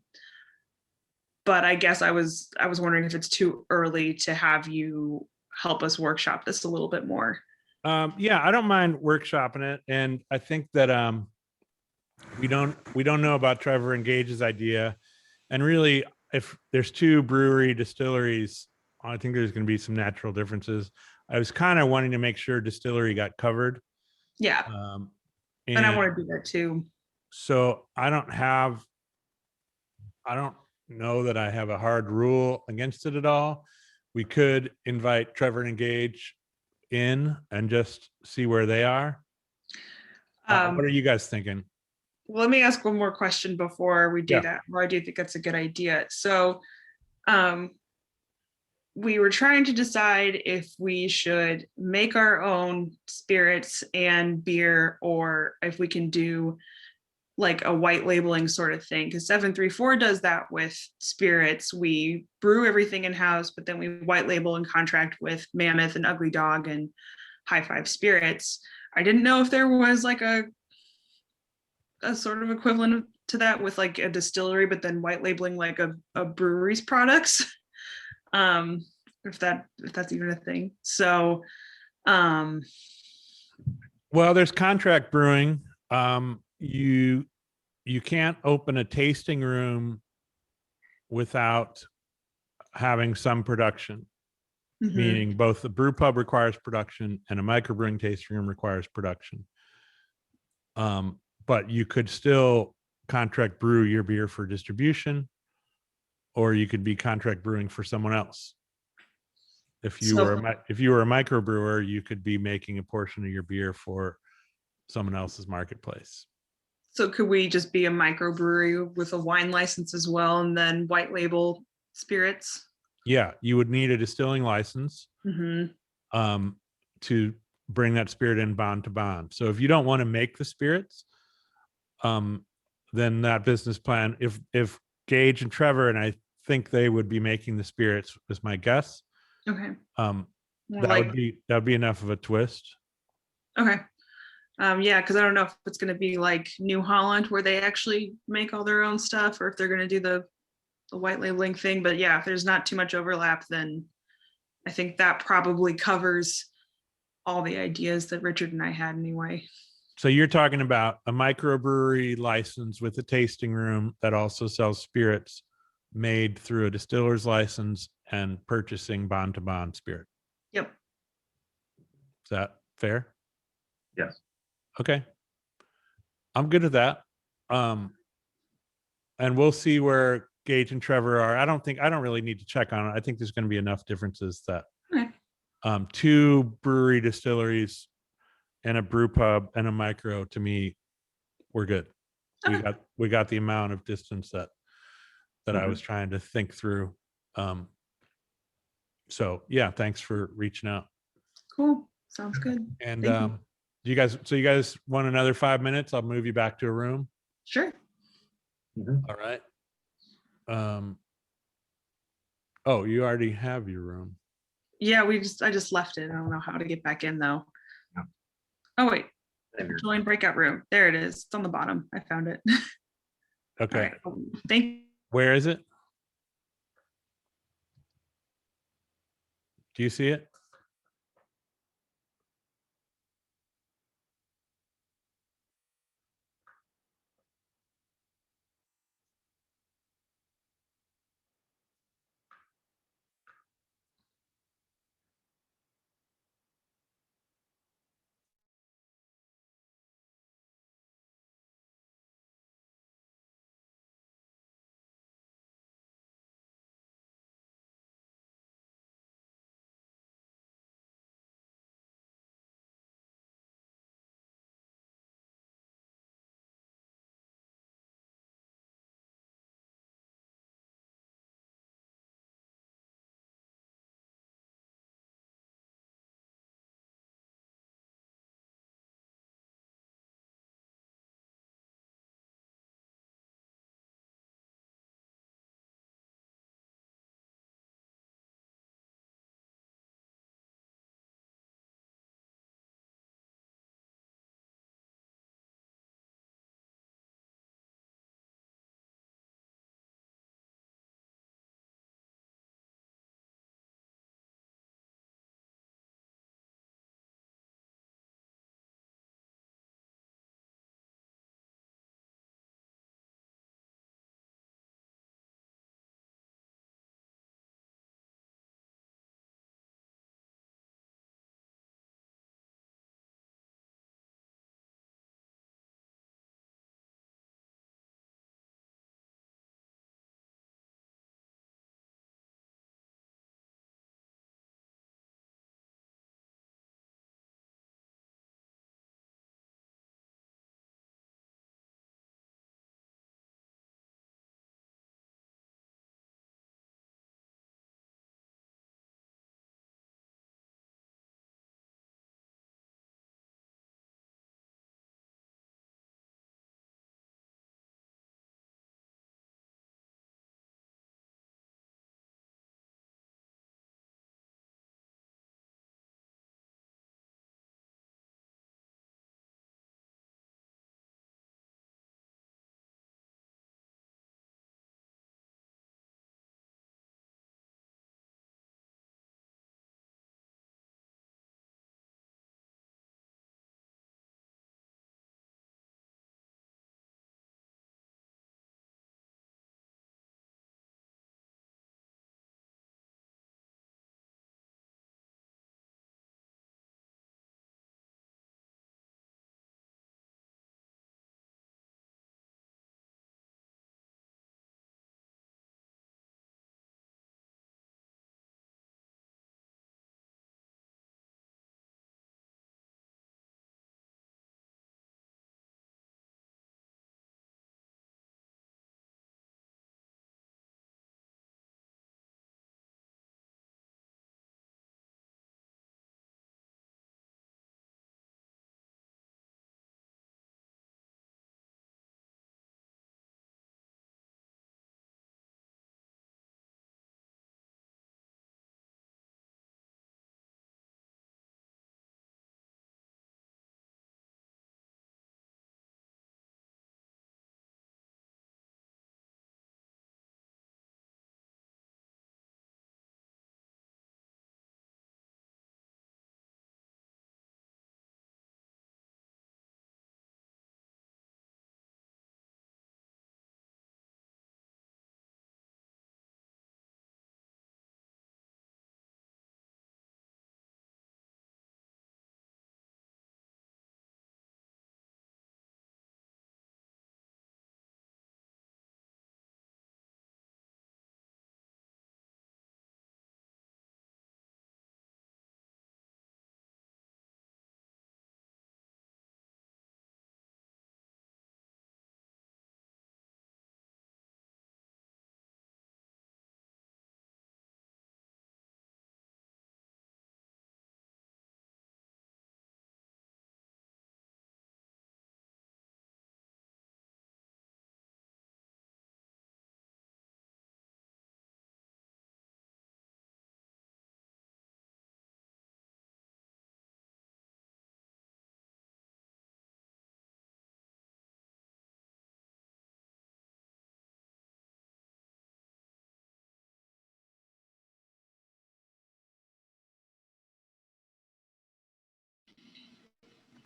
I guess I was wondering if it's too early to have you help us workshop this a little bit more. Yeah, I don't mind workshopping it, and I think that we don't know about Trevor and Gage's idea, and really, if there's two brewery distilleries, I think there's going to be some natural differences. I was kind of wanting to make sure distillery got covered. Yeah, and I want to do that too. So I don't know that I have a hard rule against it at all. We could invite Trevor and Gage in and just see where they are. What are you guys thinking? Well, let me ask one more question before we do Yeah. that. Well, I do think that's a good idea. So we were trying to decide if we should make our own spirits and beer, or if we can do like a white labeling sort of thing, because 734 does that with spirits. We brew everything in house, but then we white label and contract with Mammoth and Ugly Dog and High Five Spirits. I didn't know if there was like a sort of equivalent to that with like a distillery, but then white labeling like a brewery's products. If that's even a thing. So well, there's contract brewing. You can't open a tasting room without having some production, meaning both the brew pub requires production and a microbrewing tasting room requires production. But you could still contract brew your beer for distribution, or you could be contract brewing for someone else. If you were a microbrewer, you could be making a portion of your beer for someone else's marketplace. So could we just be a microbrewery with a wine license as well, and then white label spirits? Yeah, you would need a distilling license to bring that spirit in bond to bond. So if you don't want to make the spirits, then that business plan, if Gage and Trevor, and I think they would be making the spirits, is my guess. Okay. That would be enough of a twist. Okay. Yeah, because I don't know if it's going to be like New Holland where they actually make all their own stuff, or if they're going to do the white labeling thing. But yeah, if there's not too much overlap, then I think that probably covers all the ideas that Richard and I had anyway. So you're talking about a microbrewery license with a tasting room that also sells spirits made through a distiller's license and purchasing bond to bond spirit. Yep. Is that fair? Yes. Okay. I'm good with that. And we'll see where Gage and Trevor are. I don't really need to check on it. I think there's going to be enough differences that two brewery distilleries and a brew pub and a micro, to me, we're good. We got the amount of distance that I was trying to think through. So yeah, thanks for reaching out. Cool. Sounds good. And you guys want another 5 minutes? I'll move you back to a room. Sure. All right. Oh, you already have your room. Yeah, I just left it. I don't know how to get back in though. Yeah. Oh wait. Join breakout room. There it is. It's on the bottom. I found it. Okay. All right. Thank Where is it? Do you see it?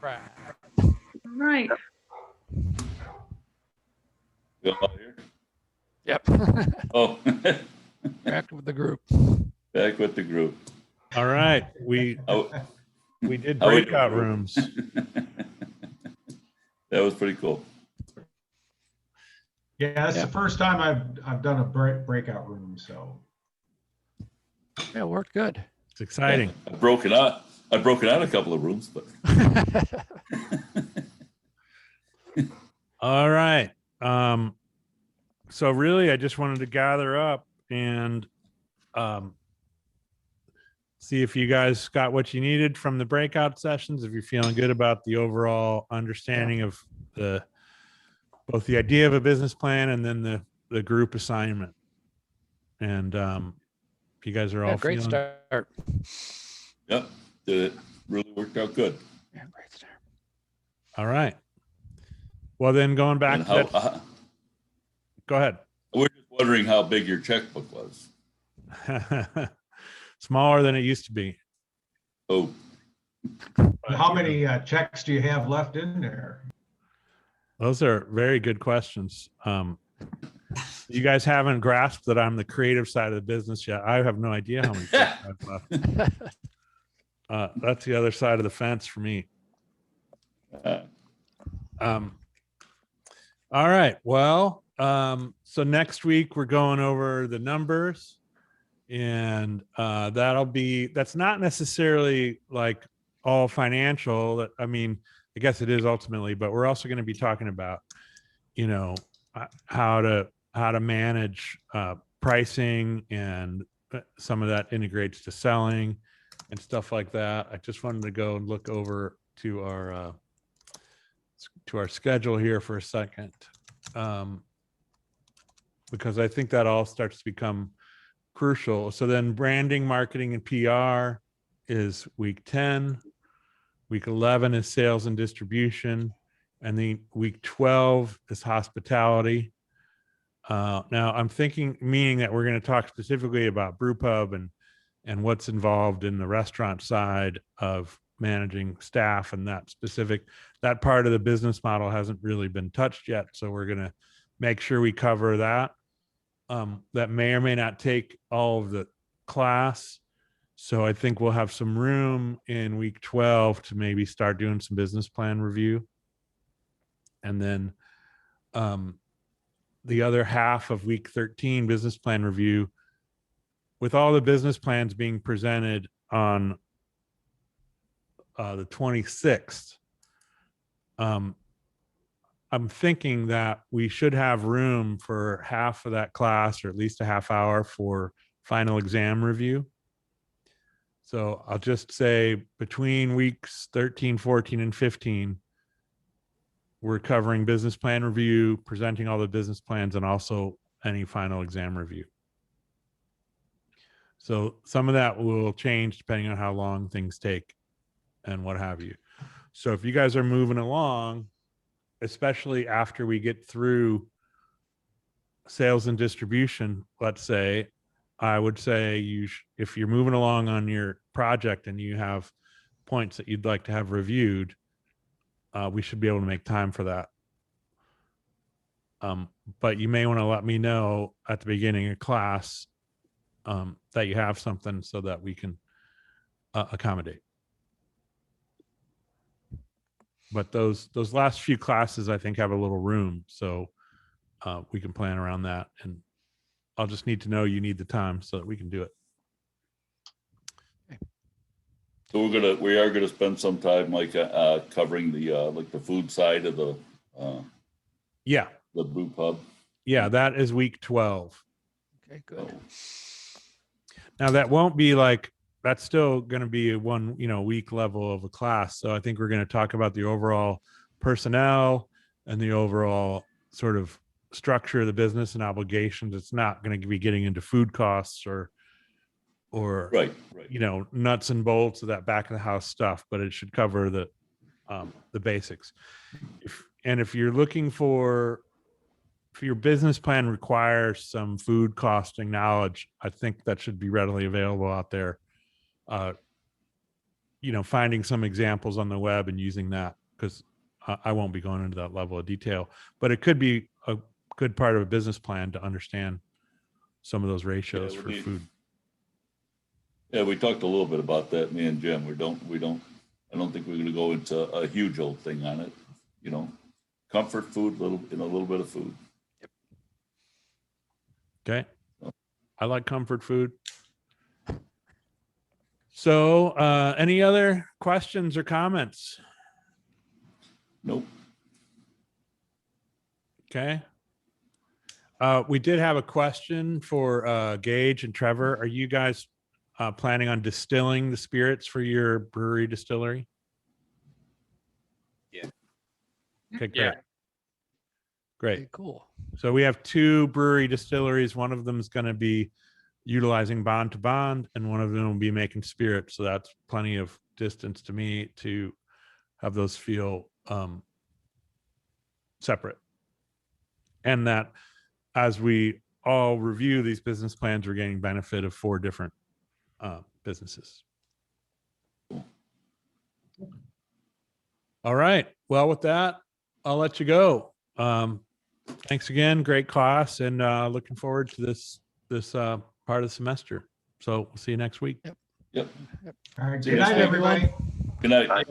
Right. Right. You all here? Yep. Oh, Back with the group. back with the group. All right. We How, did how we doing, breakout group? rooms. That was pretty cool. Yeah, it's Yeah. the first time I've done a breakout room, so. Yeah, it worked good. It's exciting. I've broken out a couple of rooms, but All right. So really, I just wanted to gather up and see if you guys got what you needed from the breakout sessions, if you're feeling good about the overall understanding of both the idea of a business plan and then the group assignment. And if you guys are all Yeah, great feeling start. yep, it really worked out good. Yeah, great start. all right. Well, then going back And to how, that, go ahead. we're just wondering how big your checkbook was. Smaller than it used to be. Oh, But, How you know, many checks do you have left in there? those are very good questions. You guys haven't grasped that I'm the creative side of the business yet. I have no idea how many checks I've left. That's the other side of the fence for me. All right. Well, so next week we're going over the numbers, and that's not necessarily like all financial. I mean, I guess it is ultimately, but we're also going to be talking about, how to manage pricing, and some of that integrates to selling and stuff like that. I just wanted to go and look over to our schedule here for a second, because I think that all starts to become crucial. So then branding, marketing, and PR is week 10. Week 11 is sales and distribution. And then week 12 is hospitality. Now I'm meaning that we're going to talk specifically about brew pub and what's involved in the restaurant side of managing staff, and that part of the business model hasn't really been touched yet. So we're going to make sure we cover that. That may or may not take all of the class. So I think we'll have some room in week 12 to maybe start doing some business plan review. And then the other half of week 13, business plan review, with all the business plans being presented on the 26th. I'm thinking that we should have room for half of that class, or at least a half hour, for final exam review. So I'll just say between weeks 13, 14, and 15, we're covering business plan review, presenting all the business plans, and also any final exam review. So some of that will change depending on how long things take and what have you. So if you guys are moving along, especially after we get through sales and distribution, let's say, I would say if you're moving along on your project and you have points that you'd like to have reviewed, we should be able to make time for that. But you may want to let me know at the beginning of class that you have something so that we can accommodate. But those last few classes, I think, have a little room, so we can plan around that. And I'll just need to know you need the time so that we can do it. so we are gonna spend some time covering the food side of the brew pub. Yeah, that is week 12. Okay, good. Now that won't be that's still going to be a one week level of a class. So I think we're going to talk about the overall personnel and the overall sort of structure of the business and obligations. It's not going to be getting into food costs or Right. nuts and bolts of that back of the house stuff, but it should cover the basics. If you're looking if your business plan requires some food costing knowledge, I think that should be readily available out there. finding some examples on the web and using that, because I won't be going into that level of detail, but it could be a good part of a business plan to understand some of those ratios for food. Yeah, we talked a little bit about that, me and Jim. I don't think we're gonna go into a huge old thing on it, comfort food, a little bit of food. Okay. I like comfort food. So, any other questions or comments? Nope. Okay. We did have a question for Gage and Trevor. Are you guys planning on distilling the spirits for your brewery distillery? Yeah. Okay, great. Yeah. Great. Okay, cool. So we have 2 brewery distilleries. One of them is going to be utilizing bond to bond, and one of them will be making spirit. So that's plenty of distance to me to have those feel separate. And that as we all review these business plans, we're getting benefit of 4 different businesses. All right. Well, with that, I'll let you go. Thanks again. Great class, and looking forward to this part of the semester. So we'll see you next week. Yep. All right, See good you next night, week. everybody. Good night.